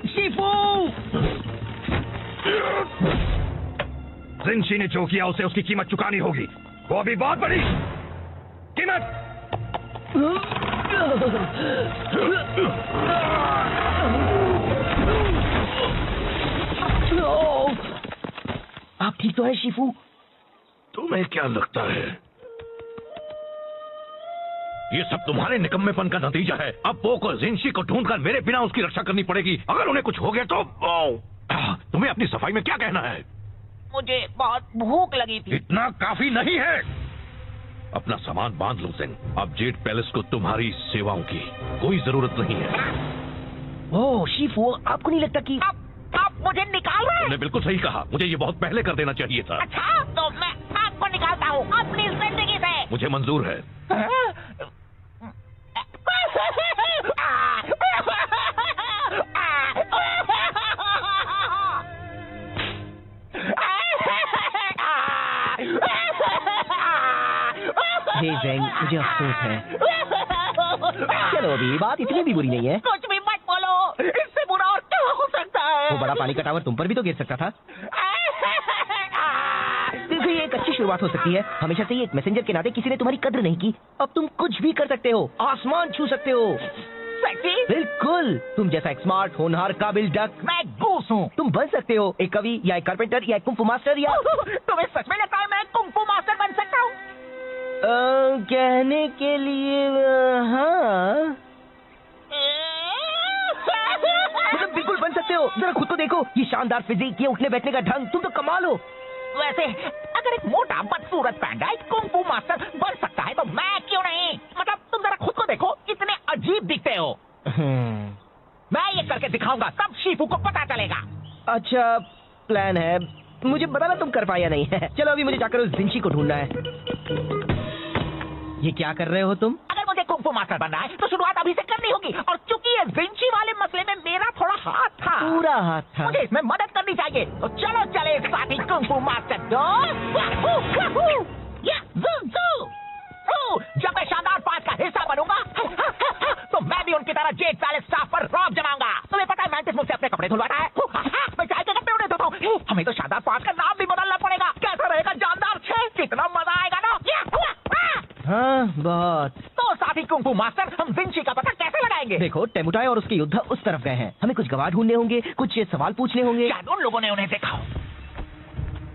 शिफू! जिंशी ने जो किया उसे उसकी कीमत चुकानी होगी। वो अभी बहुत बड़ी कीमत। आप ठीक तो है शिफू? तुम्हें क्या लगता है ये सब तुम्हारे निकम्मेपन का नतीजा है? अब पो को जिंशी को ढूंढकर मेरे बिना उसकी रक्षा करनी पड़ेगी। अगर उन्हें कुछ हो गया तो तुम्हें अपनी सफाई में क्या कहना है? मुझे बहुत भूख लगी थी। इतना काफी नहीं है। अपना सामान बांध लो जिन। अब जेड पैलेस को तुम्हारी सेवाओं की कोई जरूरत नहीं है। ओह शिफू, आपको नहीं लगता कि आप मुझे निकाल रहे हैं? तुमने बिल्कुल सही कहा। मुझे ये बहुत पहले कर देना चाहिए था। अच्छा, तो मैं आपको निकालता हूँ अपनी जिंदगी से। मुझे मंजूर है। हे ज़ेंग, मुझे अफसोस है। चलो अभी बात इतनी भी बुरी नहीं है। कुछ भी मत बोलो, इससे बुरा और क्या हो सकता है? वो बड़ा पानी का टावर तुम पर भी तो गिर सकता था। देखो ये एक अच्छी शुरुआत हो सकती है। हमेशा से ही एक मैसेंजर के नाते किसी ने तुम्हारी कद्र नहीं की। अब तुम कुछ भी कर सकते हो, आसमान छू सकते हो। सेक्सी? बिल्कुल, तुम जैसा एक स्मार्ट होनहार काबिल डक। मैं गूस हूँ। तुम बन सकते हो एक कवि या एक कारपेंटर या एक कुंफू मास्टर या तुम्हें सच में लगता है मैं कुंफू मास्टर बन सकता हूँ? कहने के लिए हाँ, मतलब बिल्कुल बन सकते हो। जरा खुद को देखो, ये शानदार फिजिक, ये उठने बैठने का ढंग, तुम तो कमाल हो। वैसे अगर एक मोटा बदसूरत पैंडा एक कुंफू मास्टर बन सकता है तो मैं क्यों नहीं? मतलब तुम जरा खुद को देखो, कितने अजीब दिखते हो। मैं ये करके दिखाऊंगा, तब शिफू को पता चलेगा। अच्छा प्लान है, मुझे बताना तुम कर पाया नहीं है। चलो अभी मुझे जाकर उस जिंशी को ढूंढना है। ये क्या कर रहे हो तुम? अगर मुझे कुंफू मास्टर बनना है तो शुरुआत अभी से करनी होगी। और चूंकि ये जिंशी वाले मसले में मेरा थोड़ा हाथ था, पूरा हाथ था। मुझे इसमें मदद करनी चाहिए। तो चलो चले साथी कुंफू मास्टर जब मैं शानदार पांच का हिस्सा बनूंगा तो मैं भी उनकी तरह जेड पैलेस स्टाफ पर रौब जमाऊंगा। तुम्हें पता है मैंटिस मुझसे अपने कपड़े धुलवाता है, मैं चाय के कपड़े उन्हें धोता हूँ। हमें तो शानदार पांच का नाम भी बदलना पड़ेगा। कैसा रहेगा जानदार 6? कितना मजा आएगा ना। हाँ बहुत। तो साथी कुंफू मास्टर, हम जिंशी का पता कैसे लगाएंगे? देखो टेमुटाई और उसके योद्धा उस तरफ गए हैं। हमें कुछ गवाह ढूंढने होंगे, कुछ सवाल पूछने होंगे। शायद उन लोगों ने उन्हें देखा हो।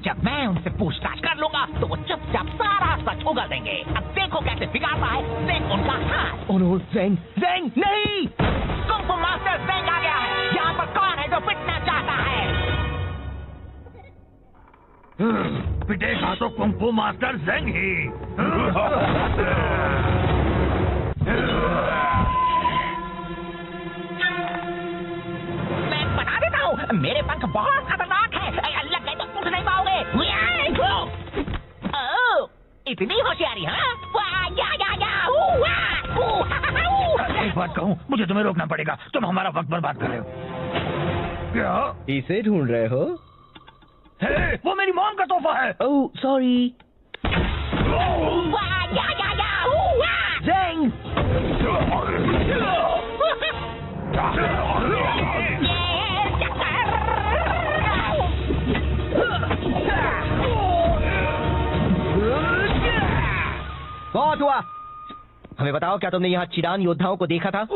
जब मैं उनसे पूछताछ कर लूंगा तो वो चुपचाप सारा सच उगल देंगे। अब देखो कैसे बिगाड़ता है ज़ेंग उनका हाथ। ओह नो, ज़ेंग, ज़ेंग नहीं! कुंफू मास्टर ज़ेंग आ गया है। यहाँ पर कौन है जो पिटना चाहता है? पिटेगा तो कुंफू मास्टर ज़ेंग ही। मैं बता देता हूँ, मेरे पंख बहुत खतरनाक है। लग गए तो उठ नहीं पाओगे। इतनी होशियारी, हाँ? एक बात कहूँ, मुझे तुम्हें रोकना पड़ेगा। तुम हमारा वक्त बर्बाद कर रहे हो। क्या? इसे ढूंढ रहे हो? हे, वो मेरी मॉम का तोहफा है। Oh sorry. ज़ेंग! बहुत हुआ। हमें बताओ, क्या तुमने यहाँ चिरान योद्धाओं को देखा था?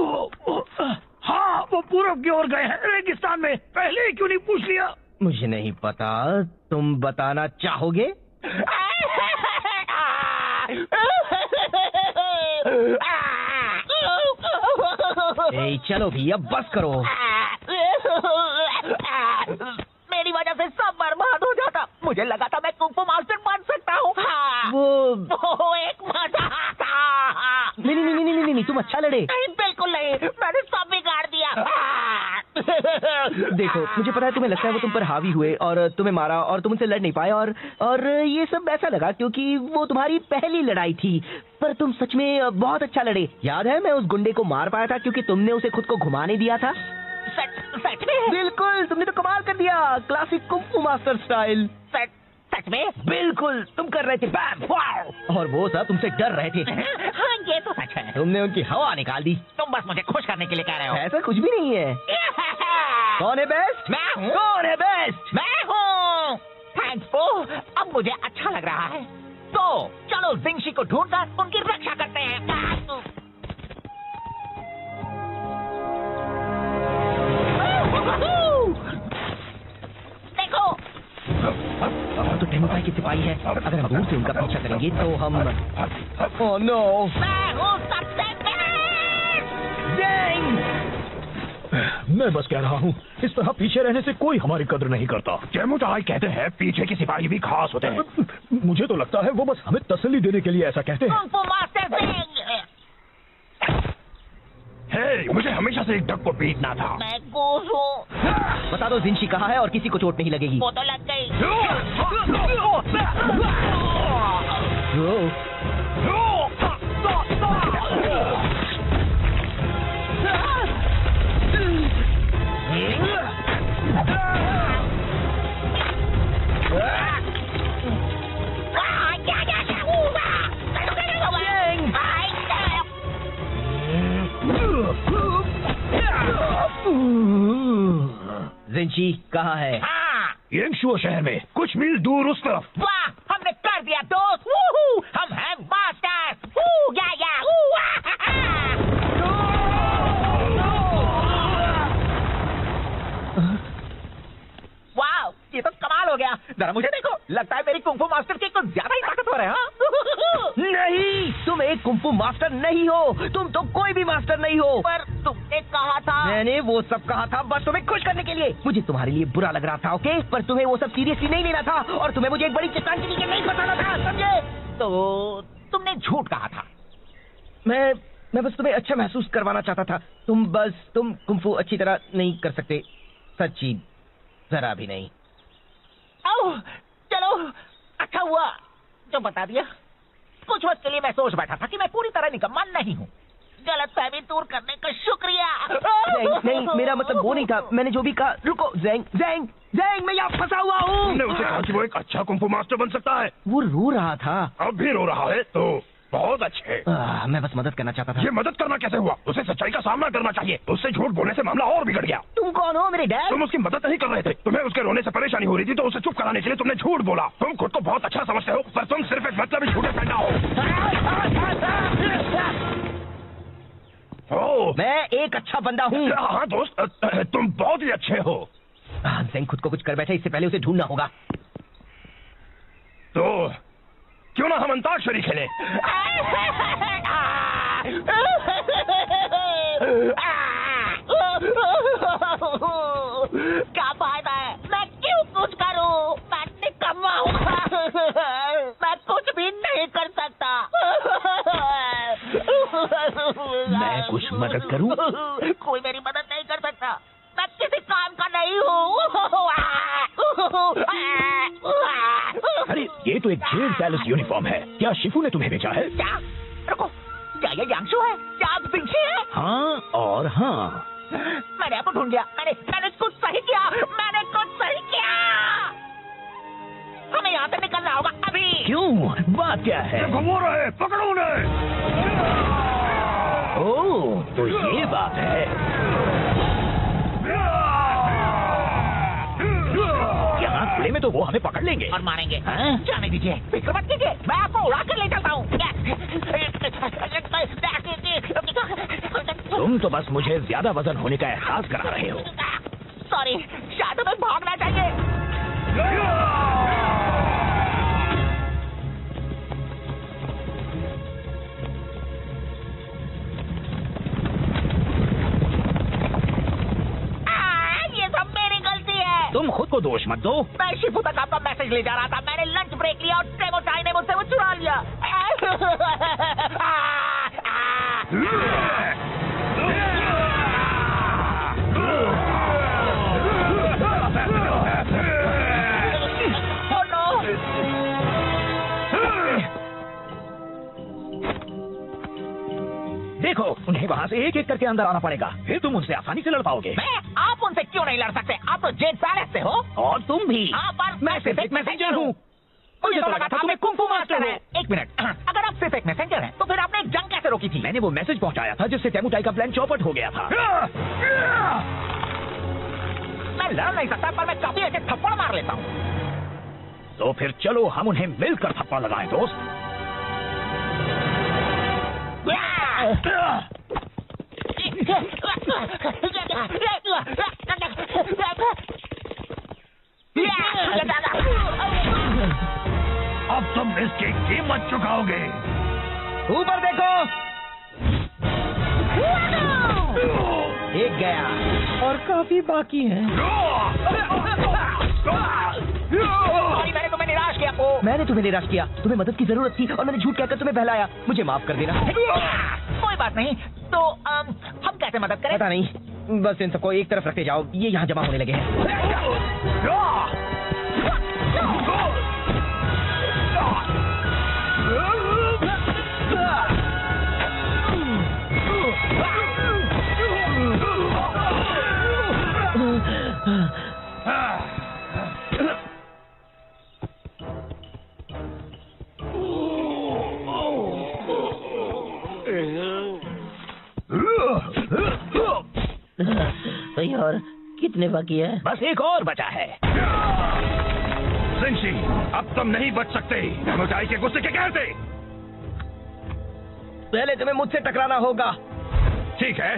हाँ, वो पूरब की ओर गए हैं, रेगिस्तान में। पहले ही क्यों नहीं पूछ लिया? मुझे नहीं पता, तुम बताना चाहोगे? ए, चलो भी अब बस करो। मेरी वजह से सब बर्बाद हो जाता। मुझे लगा था मैं कुंफू मास्टर बन सकता हूँ। वो एक मजा था। नहीं, तुम अच्छा लड़े। नहीं, बिल्कुल नहीं, मैंने सब बिगाड़ दिया। देखो, मुझे पता है तुम्हें लगता है वो तुम पर हावी हुए और तुम्हें मारा और तुम उनसे लड़ नहीं पाए और ये सब ऐसा लगा क्योंकि वो तुम्हारी पहली लड़ाई थी। पर तुम सच में बहुत अच्छा लड़े। याद है मैं उस गुंडे को मार पाया था क्योंकि तुमने उसे खुद को घुमाने दिया था। सच में? बिल्कुल, तुमने तो कमाल कर दिया, क्लासिक कुंफू मास्टर स्टाइल। सच में? बिल्कुल, तुम कर रहे थे बैम वाओ, और वो सब तुमसे डर रहे थे। हाँ, ये तो सच है। तुमने उनकी हवा निकाल दी। तुम बस मुझे खुश करने के लिए कह रहे हो। ऐसा कुछ भी नहीं है। कौन है बेस्ट? मैं हूँ। कौन है बेस्ट? मैं हूँ। थैंक्स पो, अब मुझे अच्छा लग रहा है। तो चलो जिंशी को ढूंढकर उनकी रक्षा करते हैं। देखो, तो टेमुपाई की सिपाही है। अगर हम दूर से उनका पीछा करेंगे तो हम ओह नो, मैं हूँ सबसे बेस्ट। मैं बस कह रहा हूँ, इस तरह पीछे रहने से कोई हमारी कदर नहीं करता। जेमुटाई कहते हैं पीछे के सिपाही भी खास होते हैं। मुझे तो लगता है वो बस हमें तसल्ली देने के लिए ऐसा कहते हैं। Kung fu master Singh. हे, मुझे हमेशा से एक डक को पीटना था। मैं गोस हूँ। बता दो जिंशी कहाँ है और किसी को चोट नहीं लगेगी। वो तो लग गई। जिंशी कहाँ है? हाँ, येंगशुओ शहर में कुछ मील दूर उस तरफ। वाह, हमने कर दिया दोस्त। वूहू, हम हैं मास्टर्स। वू, या, वू, वाह, ये तो कमाल हो गया। जरा मुझे देखो, लगता है मेरी कुंफू मास्टर की कुछ ज्यादा ही ताकतवर है। हाँ? नहीं, तुम एक कुंफू मास्टर नहीं हो। तुम तो कोई भी मास्टर नहीं हो। पर तुमने कहा था। मैंने वो सब कहा था बस तुम्हें खुश करने के लिए। मुझे तुम्हारे लिए बुरा लग रहा था, ओके? पर तुम्हें वो सब सीरियसली नहीं लेना था और तुम्हें मुझे एक बड़ी चट्टान के नीचे नहीं फंसाना था, समझे? तो तुमने झूठ कहा था। मैं बस तुम्हें अच्छा महसूस करवाना चाहता था। तुम कुंफू अच्छी तरह नहीं कर सकते, सच्ची जरा भी नहीं। ओह, चलो, अच्छा हुआ जो बता दिया। कुछ वक्त के लिए मैं सोच बैठा था कि मैं पूरी तरह निकम्मा नहीं हूँ। गलतफहमी दूर करने का शुक्रिया। नहीं, मेरा मतलब वो नहीं था। मैंने जो भी कहा। रुको, ज़ैंग, मैं यहाँ फंसा हुआ हूँ। तुमने उसे कहा कि वो एक अच्छा कुंफू मास्टर बन सकता है। वो रो रहा था। अब भी रो रहा है तो बहुत अच्छे। मैं बस मदद करना चाहता था। ये मदद करना कैसे हुआ? उसे सच्चाई का सामना करना चाहिए। उससे झूठ बोलने से मामला और बिगड़ गया। तुम कौन हो, मेरे डैड? तुम उसकी मदद नहीं कर रहे थे। तुम्हें उसके रोने से परेशानी हो रही थी तो उसे चुप कराने के लिए तुमने झूठ बोला। तुम खुद को बहुत अच्छा समझते हो पर तुम सिर्फ एक मतलबी झूठे पैदा हो। मैं एक अच्छा बंदा हूँ। हाँ दोस्त, तुम बहुत ही अच्छे हो। ज़ैंग खुद को कुछ कर बैठे, इससे पहले उसे ढूंढना होगा। तो क्यों ना हम अंताक्षरी खेलें? क्या फायदा है? मैं क्यों कुछ करूं? मैं निकम्मा हूँ। मैं कुछ भी नहीं कर सकता। मैं कुछ मदद करूं? कोई मेरी मदद नहीं कर सकता। मैं किसी काम का नहीं हूँ। अरे ये तो एक जेल पैलेस यूनिफॉर्म है। क्या शिफू ने तुम्हें भेजा है? क्या? रुको, क्या ये यांगशु है? क्या आप जिंशी है? हाँ और हाँ। मैंने आपको ढूंढ लिया। मैंने कुछ सही किया। हमें यहाँ से निकलना होगा अभी। क्यों? बात क्या है? घुमो रहे, पकड़ो उन्हें। ओह, तो ये बात है। यहाँ खुले में तो वो हमें पकड़ लेंगे और मारेंगे। हाँ? जाने दीजिए, फिक्र मत कीजिए। मैं आपको उड़ा कर ले चलता हूँ। तुम तो बस मुझे ज्यादा वजन होने का एहसास करा रहे हो। सॉरी, शायद हमें भागना चाहिए। ये सब मेरी गलती है। तुम खुद को दोष मत दो। मैं शिफू तक आपका मैसेज ले जा रहा था। मैंने लंच ब्रेक लिया और टेमोटाई ने मुझसे वो चुरा लिया। उन्हें वहाँ से एक एक करके अंदर आना पड़ेगा, फिर तुम उनसे आसानी से लड़ पाओगे। मैं? आप उनसे क्यों नहीं लड़ सकते? आप तो जेड पैलेस से हो। और तुम भी। हाँ, पर मैं सिर्फ एक मैसेंजर हूँ। मुझे तो लगा था तुम्हें कुंफू मास्टर है। एक मिनट, अगर आप सिर्फ एक मैसेंजर हैं, तो फिर आपने एक जंग कैसे रोकी थी? मैंने वो मैसेज पहुंचाया था जिससे टेमुटाई का प्लान चौपट हो गया था। मैं लड़ नहीं सकता, पर मैं काफी ऐसे थप्पड़ मार लेता हूँ। तो फिर चलो हम उन्हें मिलकर थप्पड़ लगाएं, दोस्त। अब तुम इसकी कीमत चुकाओगे। ऊपर देखो। एक गया और काफी बाकी हैं। मैंने तुम्हें निराश किया। मैंने तुम्हें निराश किया। तुम्हें मदद की जरूरत थी और मैंने झूठ कहकर तुम्हें बहलाया। मुझे माफ कर देना। कोई बात नहीं। तो हम कैसे मदद करें? पता नहीं, बस इन सबको एक तरफ रखते जाओ, ये यहाँ जमा होने लगे हैं। भाई और कितने बाकी है? बस एक और बचा है। जिनशी, अब तुम नहीं बच सकते। टेमुटाई के गुस्से के कहते। पहले तुम्हें मुझसे टकराना होगा। ठीक है।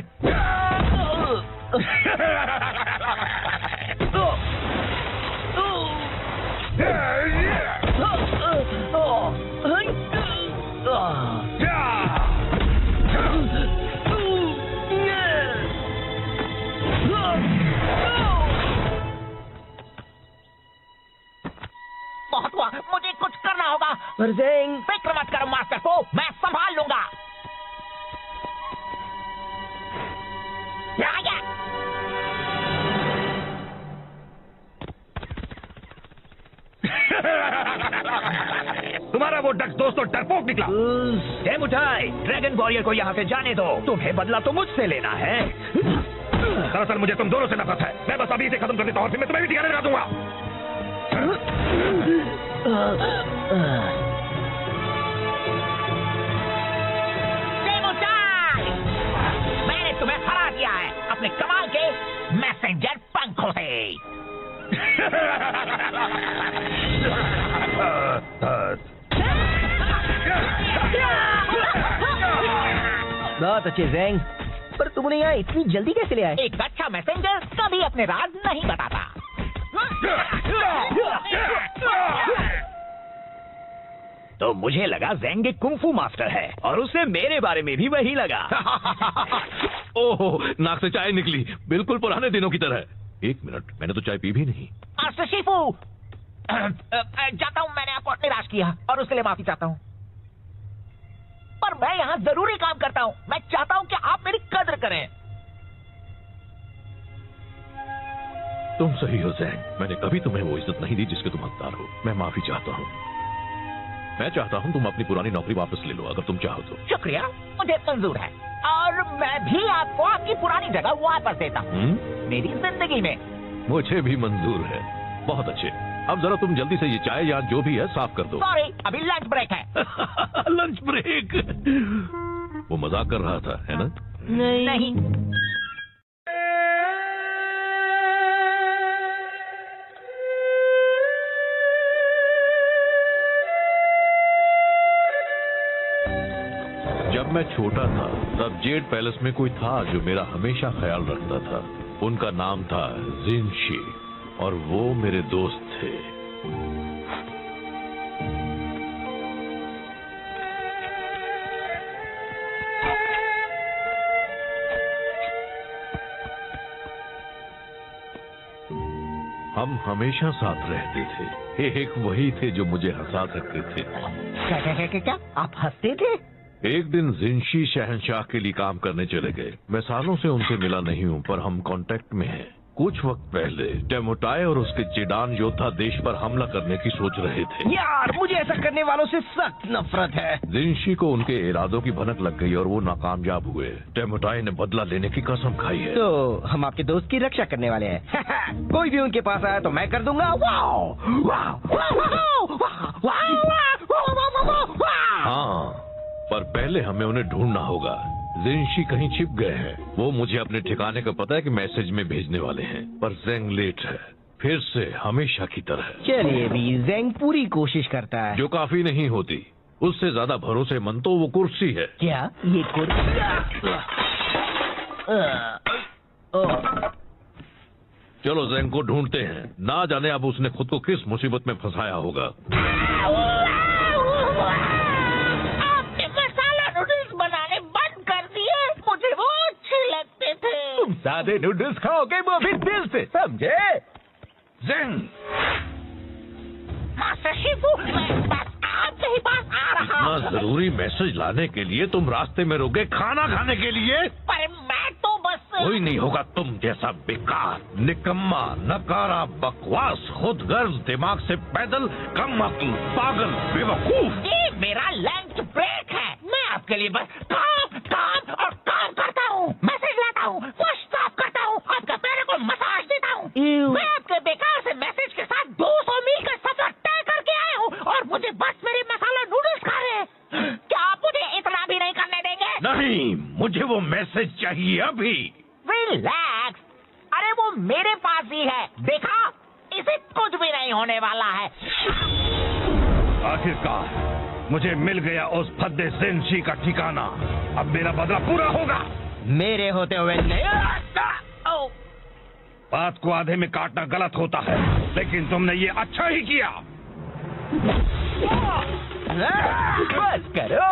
बहुत हुआ, मुझे कुछ करना होगा। ज़ेंग, फिक्र मत करो मास्टर को, मैं संभाल लूंगा। तुम्हारा वो डक दोस्त तो डरपोक निकला। टेमुटाई, ड्रैगन वॉरियर को यहाँ से जाने दो। तुम्हें बदला तो मुझसे लेना है। दरअसल मुझे तुम दोनों से नफरत है। मैं बस अभी इसे खत्म कर देता हूँ, फिर मैं तुम्हें भी ठिकाने लगा दूंगा। टेमुटाई, मैंने तुम्हें हरा दिया है अपने कमाल के मैसेंजर पंखों से। बहुत अच्छे ज़ेंग, पर तुमने यहाँ इतनी जल्दी कैसे ले आए? एक अच्छा मैसेंजर कभी अपने राज नहीं बताता। तो मुझे लगा ज़ेंग एक कुंफू मास्टर है और उसे मेरे बारे में भी वही लगा। ओहो, नाक से चाय निकली, बिल्कुल पुराने दिनों की तरह। एक मिनट, मैंने तो चाय पी भी नहीं। मास्टर शिफू, जाता हूँ, मैंने आपको निराश किया और उसके लिए माफी चाहता हूँ। पर मैं यहाँ जरूरी काम करता हूँ। मैं चाहता हूँ कि आप मेरी कद्र करें। तुम सही हो ज़ेंग, मैंने कभी तुम्हें वो इज्जत नहीं दी जिसके तुम हकदार हो। मैं माफी चाहता हूँ। मैं चाहता हूँ तुम अपनी पुरानी नौकरी वापस ले लो, अगर तुम चाहो तो। शुक्रिया, मुझे मंजूर है और मैं भी आपको आपकी पुरानी जगह वापस देता हूँ मेरी जिंदगी में। मुझे भी मंजूर है। बहुत अच्छे, अब जरा तुम जल्दी से ये चाय या जो भी है साफ कर दो। सॉरी, अभी लंच ब्रेक है। Lunch break? वो मजाक कर रहा था, है ना? नहीं। जब मैं छोटा था तब जेड पैलेस में कोई था जो मेरा हमेशा ख्याल रखता था। उनका नाम था जिनशी और वो मेरे दोस्त थे। हम हमेशा साथ रहते थे। एक वही थे जो मुझे हंसा सकते थे। क्या? आप हंसते थे? एक दिन जिनशी शहंशाह के लिए काम करने चले गए। मैं सालों से उनसे मिला नहीं हूँ, पर हम कांटेक्ट में हैं। कुछ वक्त पहले टेमोटाई और उसके जेडान योद्धा देश पर हमला करने की सोच रहे थे। यार मुझे ऐसा करने वालों से सख्त नफरत है। जिनशी को उनके इरादों की भनक लग गई और वो नाकामयाब हुए। टेमोटाई ने बदला लेने की कसम खाई है। तो हम आपके दोस्त की रक्षा करने वाले हैं। कोई भी उनके पास आया तो मैं कर दूंगा। वाओ वाओ हाँ, पर पहले हमें उन्हें ढूंढना होगा। जिनशी कहीं छिप गए हैं। वो मुझे अपने ठिकाने का पता है कि मैसेज में भेजने वाले हैं, पर जेंग लेट है, फिर से हमेशा की तरह। चलिए भी, जेंग पूरी कोशिश करता है। जो काफी नहीं होती, उससे ज्यादा भरोसेमंद तो वो कुर्सी है। क्या ये कुर्सी? चलो जेंग को ढूंढते हैं। ना जाने अब उसने खुद को किस मुसीबत में फंसाया होगा। आपने मसाला नूडल्स बनाने बंद कर दिए। मुझे वो अच्छे लगते थे। तुम सादे नूडल्स खाओगे, वो भी दिल से, समझे? जेंग, मास्टर शिफू, मैं बस आपके ही पास आ रहा हूँ। इतना जरूरी मैसेज लाने के लिए तुम रास्ते में रुके खाना खाने के लिए? पर मैं तो बस कोई नहीं होगा तुम जैसा बेकार, निकम्मा, नकारा, बकवास, खुदगर्ज, दिमाग से पैदल, कम अक्ल, पागल, बेवकूफ। ये मेरा लंच ब्रेक है। मैं आपके लिए बस काम काम और काम करता हूँ। मैसेज लाता हूँ, वॉश साफ करता हूँ, आपके पैरों को मसाज देता हूँ। मैं आपके बेकार से मैसेज के साथ 200 मील का सफर तय करके आया हूँ और मुझे बस मेरे मसाला नूडल्स खा रहे हैं। क्या आप मुझे इतना भी नहीं करने देंगे? नहीं, मुझे वो मैसेज चाहिए अभी। रिलैक्स, अरे वो मेरे पास ही है, देखा? इसे कुछ भी नहीं होने वाला है। आखिरकार मुझे मिल गया उस फद्दे जिनशी का ठिकाना। अब मेरा बदला पूरा होगा। मेरे होते हुए नहीं। बात को आधे में काटना गलत होता है, लेकिन तुमने ये अच्छा ही किया। बस करो,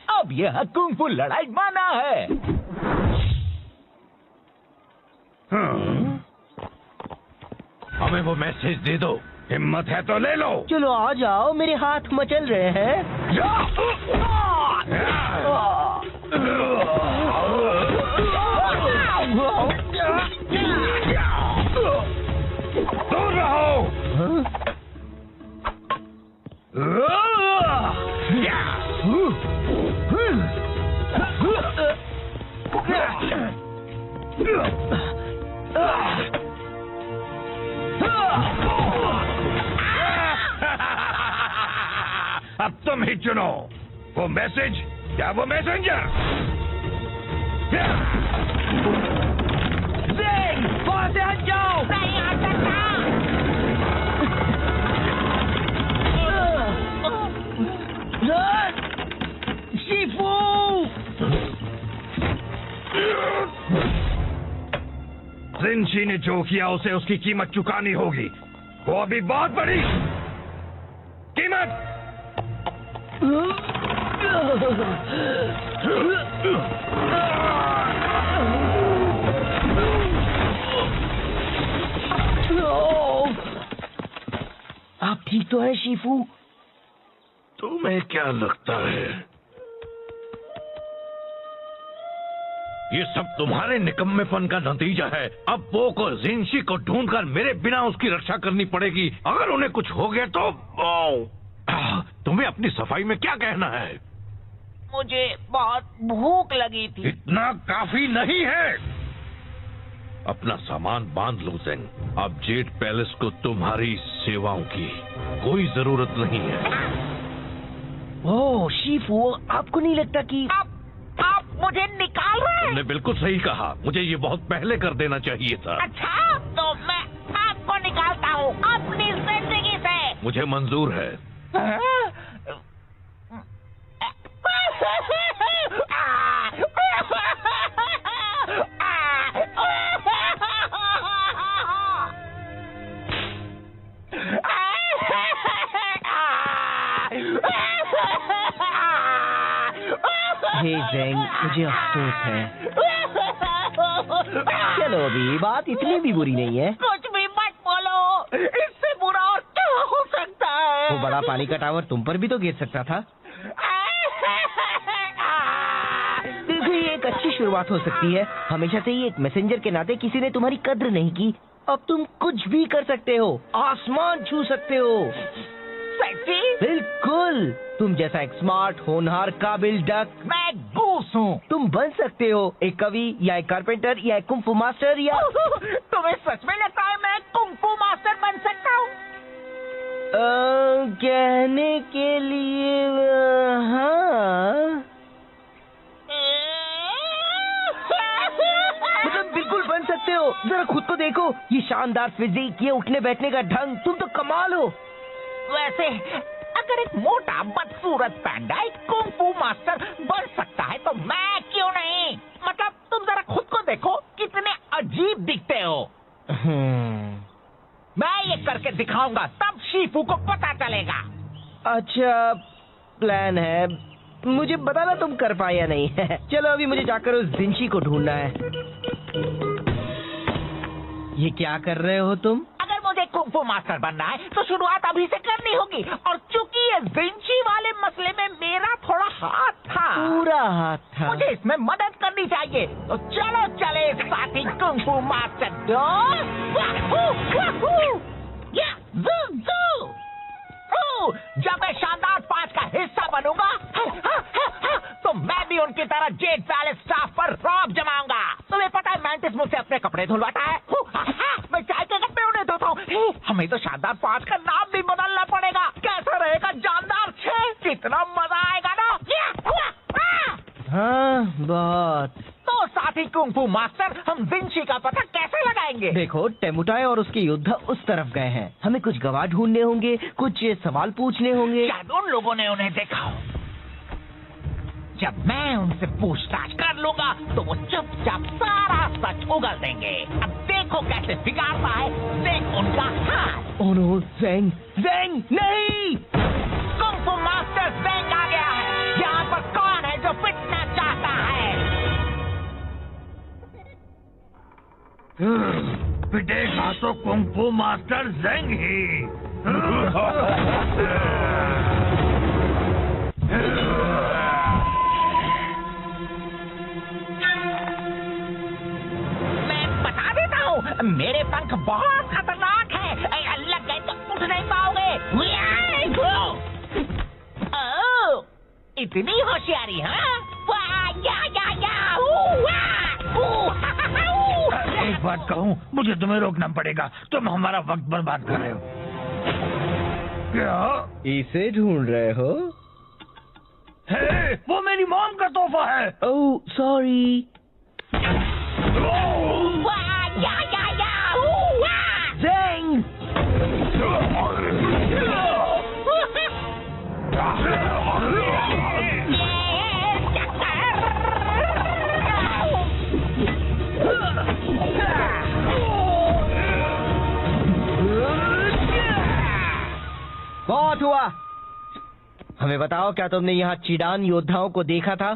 अब यह कुंग-फू लड़ाई माना है। हमें वो मैसेज दे दो। हिम्मत है तो ले लो। चलो आ जाओ, मेरे हाथ मचल रहे हैं। दूर रहो। अब तुम ही चुनो, वो मैसेज या वो मैसेंजर। वहां से हट जाओ। नहीं आ सकता। शिफू, जिनशी ने जो किया उसे उसकी कीमत चुकानी होगी। वो अभी बहुत बड़ी कीमत। आप ठीक तो है शिफू? तुम्हें क्या लगता है ये सब तुम्हारे निकम्मेपन का नतीजा है? अब पोक और जिनशी को ढूंढकर मेरे बिना उसकी रक्षा करनी पड़ेगी। अगर उन्हें कुछ हो गया तो तुम्हें अपनी सफाई में क्या कहना है? मुझे बहुत भूख लगी थी। इतना काफी नहीं है। अपना सामान बांध लो जेंग। अब जेड पैलेस को तुम्हारी सेवाओं की कोई जरूरत नहीं है। ओह शिफू, आपको नहीं लगता कि आप मुझे निकाल रहे हैं? तुमने बिल्कुल सही कहा। मुझे ये बहुत पहले कर देना चाहिए था। अच्छा, तो मैं आपको निकालता हूँ अपनी जिंदगी से। मुझे मंजूर है। हे जेंग, मुझे अफसोस है। चलो अभी बात इतनी भी बुरी नहीं है। कुछ भी मत बोलो, इससे बुरा और क्या हो सकता है? वो बड़ा पानी का टावर तुम पर भी तो गिर सकता था। देखो ये एक अच्छी शुरुआत हो सकती है। हमेशा से ही एक मैसेंजर के नाते किसी ने तुम्हारी कद्र नहीं की। अब तुम कुछ भी कर सकते हो, आसमान छू सकते हो। सच्ची? बिल्कुल, तुम जैसा एक स्मार्ट, होनहार, काबिल डक मैं गूस हूँ। तुम बन सकते हो, एक कवि या एक कारपेंटर या एक कुंफू मास्टर या तुम्हें सच में लगता है मैं कुंफू मास्टर बन सकता हूँ? कहने के लिए हाँ, मतलब बिल्कुल बन सकते हो। जरा खुद को देखो, ये शानदार फिजिक, ये उठने बैठने का ढंग, तुम तो कमाल हो। वैसे अगर एक मोटा बदसूरत पैंडा एक कुंफू मास्टर बन सकता है तो मैं क्यों नहीं? मतलब तुम जरा खुद को देखो, कितने अजीब दिखते हो। मैं ये करके दिखाऊंगा, तब शीफू को पता चलेगा। अच्छा प्लान है, मुझे बताना तुम कर पाए या नहीं। चलो अभी मुझे जाकर उस जिंशी को ढूंढना है। ये क्या कर रहे हो तुम? अगर मुझे कुंफू मास्टर बनना है तो शुरुआत अभी से करनी होगी, और चूंकि ये जिंशी वाले मसले में मेरा थोड़ा हाथ था, पूरा हाथ था, मुझे इसमें मदद करनी चाहिए। तो चलो चले साथी कुंफू मास्टर। जब मैं शानदार 5 का हिस्सा बनूंगा तो मैं भी उनकी तरह जेड पैलेस स्टाफ पर रौब जमाऊंगा। तुम्हें पता है मैंटिस मुझसे अपने कपड़े धुलवाता है, मैं चाय के कपड़े उन्हें धोता हूँ। हमें तो शानदार 5 का नाम भी बदलना पड़ेगा। कैसा रहेगा जानदार 6? कितना मजा आएगा ना। हाँ बहुत। तो साथी कुंफू मास्टर, हम जिंशी का पता कैसे लगाएंगे? देखो, टेमुटाई और उसके योद्धा उस तरफ गए हैं। हमें कुछ गवाह ढूंढने होंगे, कुछ सवाल पूछने होंगे। शायद उन लोगों ने उन्हें देखा हो। जब मैं उनसे पूछताछ कर लूंगा तो वो चुपचाप सारा सच उगल देंगे। अब देखो कैसे बिगाड़ता है, देख उनका हाथ। ओह नो, ज़ेंग, ज़ेंग नहीं! कुंफू मास्टर ज़ेंग आ गया है। यहाँ पर कौन है जो पिटना चाहता है? पिटेगा तो कुंफू मास्टर ज़ेंग ही। मैं बता देता हूँ, मेरे पंख बहुत खतरनाक है। लग गए तो उठ नहीं पाओगे। ओह, इतनी होशियारी, हाँ? एक बात कहूँ, मुझे तुम्हें रोकना पड़ेगा। तुम हमारा वक्त बर्बाद कर रहे हो। क्या इसे ढूंढ रहे हो? है, वो मेरी मॉम का तोहफा है। Oh sorry. ज़ेंग! बहुत हुआ। हमें बताओ, क्या तुमने यहाँ चीडान योद्धाओं को देखा था?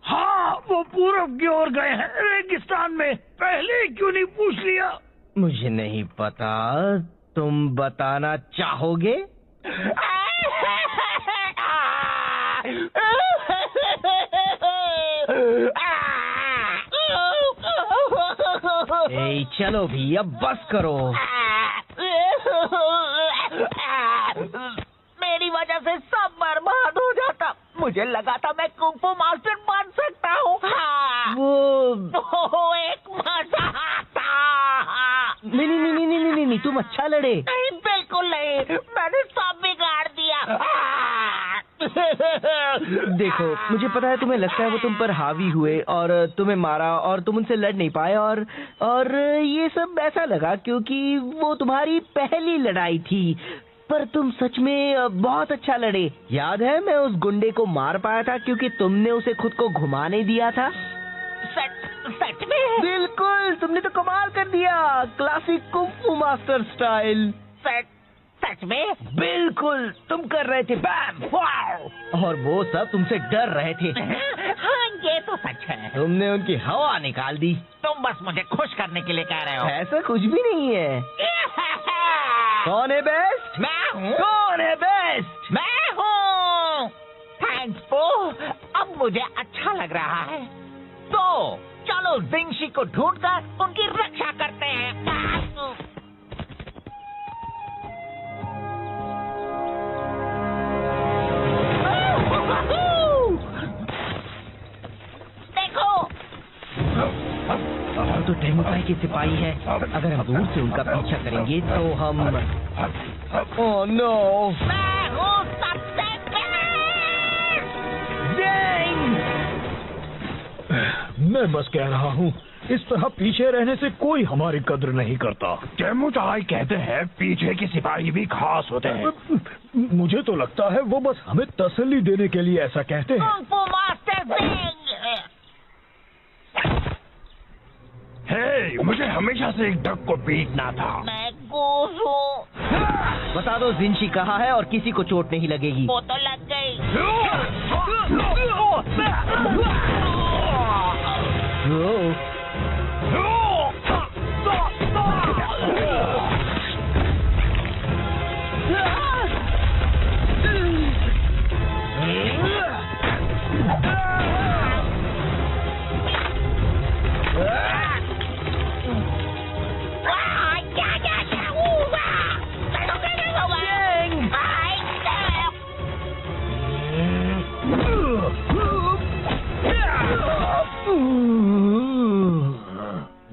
हाँ, वो पूरब की ओर गए हैं, रेगिस्तान में। पहले क्यों नहीं पूछ लिया? मुझे नहीं पता, तुम बताना चाहोगे? ए, चलो भी, अब बस करो। मेरी वजह से सब बर्बाद हो जाता। मुझे लगा था मैं कुंफू मास्टर बन सकता हूँ। वो एक मजाक था। नहीं, तुम अच्छा लड़े। नहीं, बिल्कुल नहीं, मैंने सब बिगाड़ दिया। देखो, मुझे पता है तुम्हें लगता है वो तुम पर हावी हुए और तुम्हें मारा और तुम उनसे लड़ नहीं पाए, और ये सब ऐसा लगा क्योंकि वो तुम्हारी पहली लड़ाई थी। पर तुम सच में बहुत अच्छा लड़े। याद है, मैं उस गुंडे को मार पाया था क्योंकि तुमने उसे खुद को घुमाने दिया था। सच में? बिल्कुल, तुमने तो कमाल कर दिया, क्लासिक कुंफू मास्टर स्टाइल। सच में? बिल्कुल, तुम कर रहे थे बैम, वाव, और वो सब तुमसे डर रहे थे। हाँ, ये तो सच है। तुमने उनकी हवा निकाल दी। तुम बस मुझे खुश करने के लिए कह रहे हो। ऐसा कुछ भी नहीं है। कौन है बेस्ट? मैं हूँ। कौन है बेस्ट? मैं हूँ। थैंक्स पो, अब मुझे अच्छा अच्छा लग रहा है। तो चलो जिंशी को ढूंढकर उनकी रक्षा करते हैं। देखो, तो टेमुकाई के सिपाही है। अगर हम दूर से उनका पीछा करेंगे तो हम ओह नो, मैं हूँ सबसे तेज। मैं बस कह रहा हूँ, इस तरह पीछे रहने से कोई हमारी कद्र नहीं करता। टेमुचाई कहते हैं पीछे के सिपाही भी खास होते हैं। मुझे तो लगता है वो बस हमें तसल्ली देने के लिए ऐसा कहते हैं। कुंग फू मास्टर जिंग। हे, मुझे हमेशा से एक डक को पीटना था। मैं गूस हूँ। बता दो जिंशी कहाँ है और किसी को चोट नहीं लगेगी। वो तो लग गई। ओह,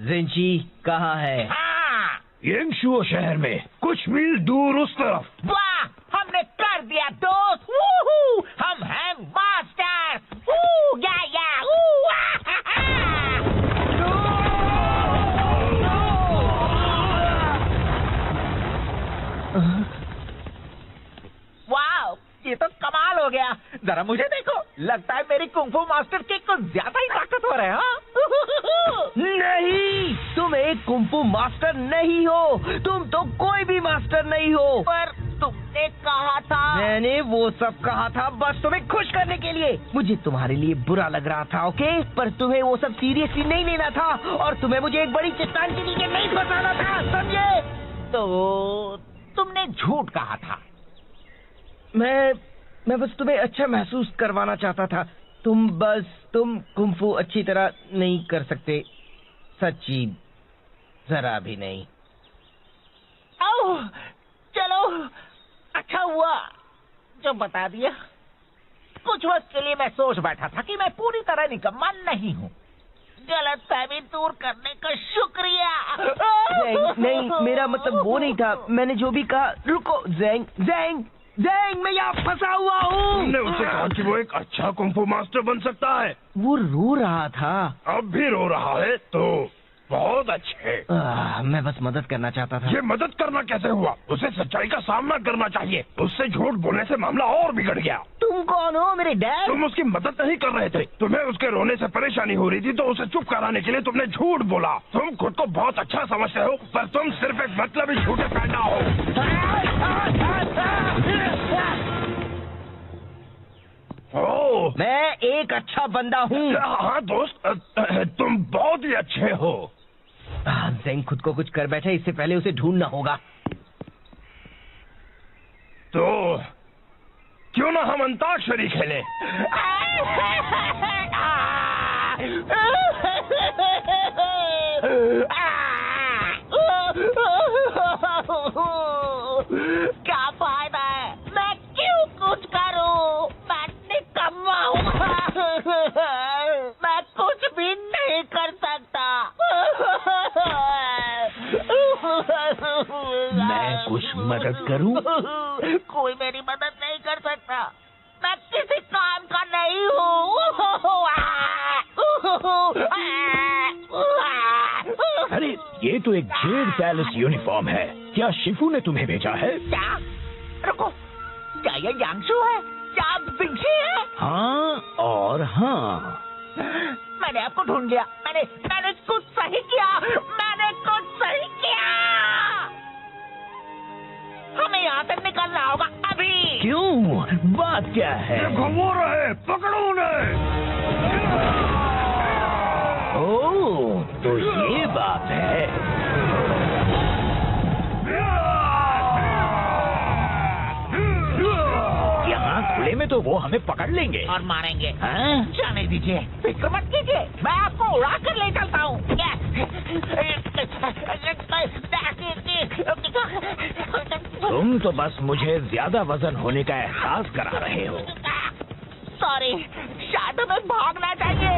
जिंशी कहाँ है? हाँ, येंगशुओ शहर में कुछ मील दूर उस तरफ। वाह, हमने कर दिया दोस्त। वूहू, हम हैं मास्टर। वू, या, वू, वाह, ये तो कमाल हो गया। जरा मुझे देखो, लगता है मेरी कुंग फू मास्टर की कुछ ज्यादा ही ताकतवर है। हाँ? नहीं, तुम एक कुंफू मास्टर नहीं हो। तुम तो कोई भी मास्टर नहीं हो। पर तुमने कहा था। मैंने वो सब कहा था बस तुम्हें खुश करने के लिए। मुझे तुम्हारे लिए बुरा लग रहा था, ओके? पर तुम्हें वो सब सीरियसली नहीं लेना था और तुम्हें मुझे एक बड़ी चट्टान के नीचे नहीं फंसाना था, समझे? तो तुमने झूठ कहा था। मैं बस तुम्हें अच्छा महसूस करवाना चाहता था। तुम कुंफू अच्छी तरह नहीं कर सकते, सच्ची जरा भी नहीं। ओह, चलो, अच्छा हुआ जो बता दिया। कुछ वक्त के लिए मैं सोच बैठा था कि मैं पूरी तरह निकम्मा नहीं हूँ। गलतफहमी दूर करने का शुक्रिया। नहीं, मेरा मतलब वो नहीं था। मैंने जो भी कहा। रुको, ज़ेंग, मैं यहाँ फंसा हुआ हूँ। तुमने उसे कहा कि वो एक अच्छा कुंफू मास्टर बन सकता है। वो रो रहा था। अब भी रो रहा है तो बहुत अच्छे। मैं बस मदद करना चाहता था। ये मदद करना कैसे हुआ? उसे सच्चाई का सामना करना चाहिए। उससे झूठ बोलने से मामला और बिगड़ गया। तुम कौन हो, मेरे डैड? तुम उसकी मदद नहीं कर रहे थे। तुम्हें उसके रोने से परेशानी हो रही थी तो उसे चुप कराने के लिए तुमने झूठ बोला। तुम खुद को बहुत अच्छा समझते हो पर तुम सिर्फ एक मतलबी झूठे पैदा हो। ओह, मैं एक अच्छा बंदा हूँ। हाँ दोस्त, तुम बहुत ही अच्छे हो। ज़ेंग खुद को कुछ कर बैठे, इससे पहले उसे ढूंढना होगा। तो क्यों ना हम अंताक्षरी खेलें? क्या फायदा है? मैं क्यों कुछ करूं? मैं निकम्मा हूँ। मैं कुछ भी नहीं कर सकता। मैं कुछ मदद करूं? कोई मेरी मदद नहीं कर सकता। मैं किसी काम का नहीं हूँ। अरे ये तो एक जेड पैलेस यूनिफॉर्म है। क्या शिफू ने तुम्हें भेजा है? क्या? रुको, क्या ये यांगशु है? क्या आप जिंशी है? हाँ और हाँ। मैंने आपको ढूंढ लिया। मैंने कुछ सही किया। मैंने कुछ सही किया। हमें यहाँ से निकलना होगा अभी। क्यों? बात क्या है? घुमो रहे, पकड़ो उन्हें। ओह, तो ये बात है। यहाँ खुले में तो वो वो हमें पकड़ लेंगे और मारेंगे। हाँ? जाने दीजिए, फिक्र मत कीजिए, मैं आपको उड़ा कर ले चलता हूँ। तुम तो बस मुझे ज्यादा वजन होने का एहसास करा रहे हो। सॉरी, शायद हमें भागना चाहिए।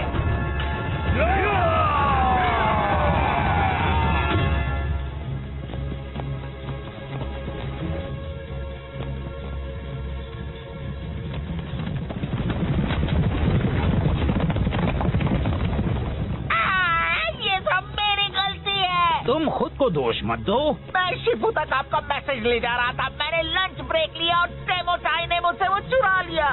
ये सब मेरी गलती है। तुम खुद को दोष मत दो। मैं शिफू तक आपका मैसेज ले जा रहा था, मैंने लंच ब्रेक लिया और टेमोचाई ने मुझसे वो चुरा लिया।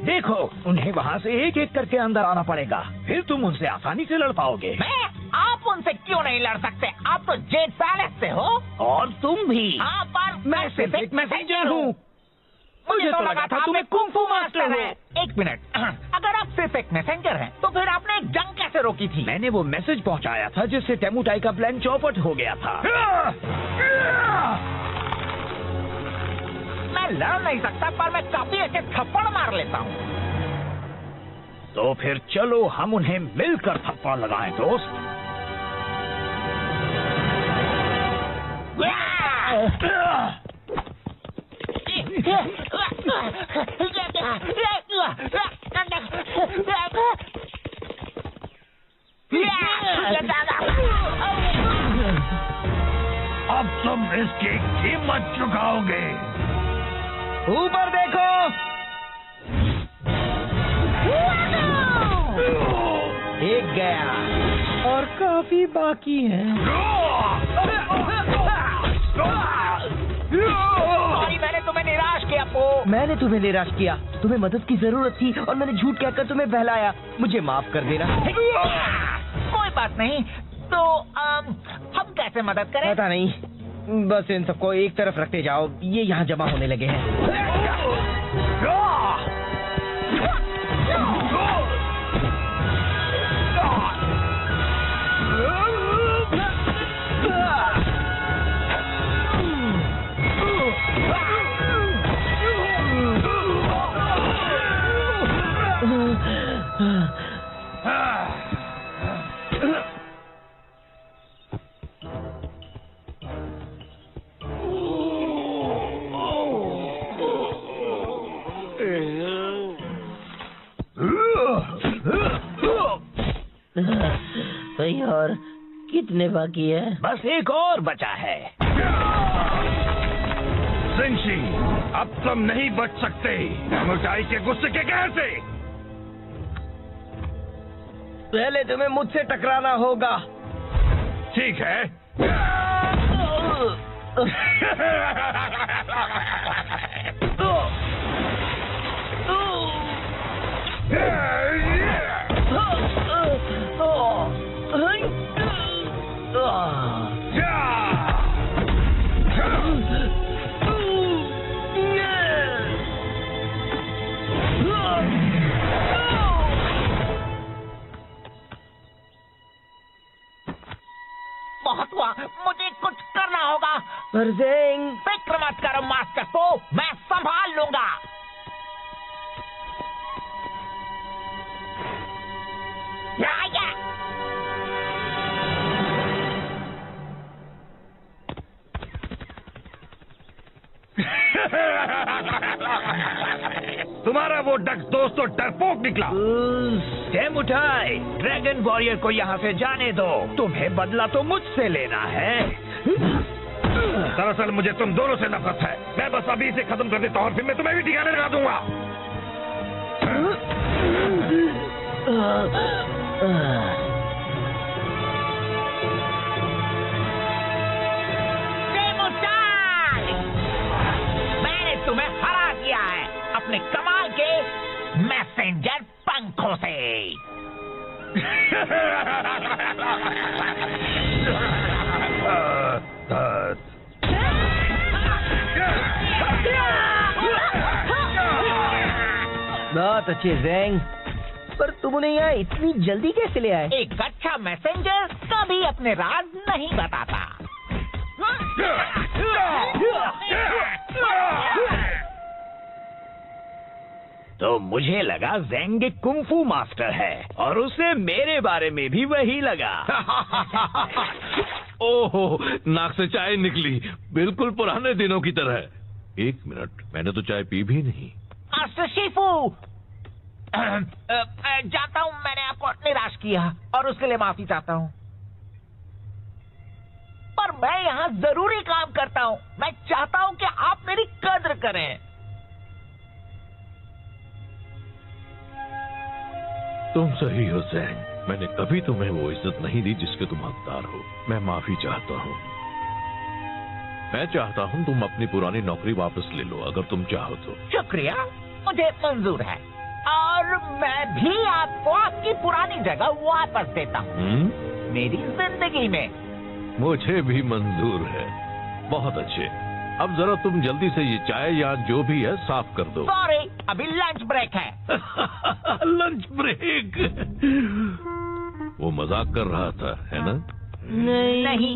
देखो, उन्हें वहाँ से एक एक करके अंदर आना पड़ेगा, फिर तुम उनसे आसानी से लड़ पाओगे। मैं? आप उनसे क्यों नहीं लड़ सकते? आप तो जेड पैलेस से हो। और तुम भी। हाँ, पर मैं सिर्फ एक मैसेंजर हूँ। मुझे तो लगा था तुम्हें कुंफू मास्टर है। हो। एक मिनट, अगर आप सिर्फ एक मैसेंजर हैं, तो फिर आपने एक जंग कैसे रोकी थी? मैंने वो मैसेज पहुँचाया था जिससे टेमुटाई का प्लान चौपट हो गया था। मैं लड़ नहीं सकता, पर मैं काफी अच्छे थप्पड़ मार लेता हूँ। तो फिर चलो हम उन्हें मिलकर थप्पड़ लगाएं, दोस्त। अब तुम इसकी कीमत चुकाओगे। ऊपर देखो। एक गया और काफी बाकी है। सॉरी, मैंने तुम्हें निराश किया। मैंने तुम्हें निराश किया, तुम्हें मदद की जरूरत थी और मैंने झूठ कहकर तुम्हें बहलाया। मुझे माफ कर देना। कोई बात नहीं, तो हम कैसे मदद करें? पता नहीं, बस इन सबको एक तरफ रखते जाओ, ये यहाँ जमा होने लगे हैं। भाई, और कितने बाकी है? बस एक और बचा है। जिंशी, अब तुम नहीं बच सकते टेमुटाई के गुस्से के कहर से। पहले तुम्हें मुझसे टकराना होगा। ठीक है। बहुत हुआ, मुझे कुछ करना होगा। परजेंग, फिक्र मत करो मास्टर को, मैं संभाल लूंगा। तुम्हारा वो डक दोस्त तो डरपोक निकला। टेमुटाई, ड्रैगन वॉरियर को यहाँ से जाने दो। तुम्हें बदला तो मुझसे लेना है। दरअसल मुझे तुम दोनों से नफरत है। मैं बस अभी इसे खत्म कर देता हूँ और फिर मैं तुम्हें भी ठिकाने लगा दूंगा। मैंने तुम्हें हरा दिया है अपने कमाल के मैसेंजर पंखों से। बहुत अच्छे ज़ैंग, पर तुम उन्हें यहाँ इतनी जल्दी कैसे ले आए? एक अच्छा मैसेंजर कभी अपने राज नहीं बताता। तो मुझे लगा ज़ैंग एक कुंफू मास्टर है और उसे मेरे बारे में भी वही लगा। ओहो, नाक से चाय निकली, बिल्कुल पुराने दिनों की तरह। 1 मिनट, मैंने तो चाय पी भी नहीं। मास्टर शिफू, जानता हूँ मैंने आपको निराश किया और उसके लिए माफी चाहता हूँ, पर मैं यहाँ जरूरी काम करता हूँ। मैं चाहता हूँ कि आप मेरी कद्र करें। तुम सही हो ज़ैंग, मैंने कभी तुम्हें वो इज्जत नहीं दी जिसके तुम हकदार हो। मैं माफी चाहता हूँ। मैं चाहता हूँ तुम अपनी पुरानी नौकरी वापस ले लो, अगर तुम चाहो तो। शुक्रिया, मुझे मंजूर है और मैं भी आपको आपकी पुरानी जगह वापस देता हूँ मेरी जिंदगी में। मुझे भी मंजूर है। बहुत अच्छे, अब जरा तुम जल्दी से ये चाय या जो भी है साफ कर दो। सॉरी, अभी लंच ब्रेक है। Lunch break? वो मजाक कर रहा था, है ना? नहीं।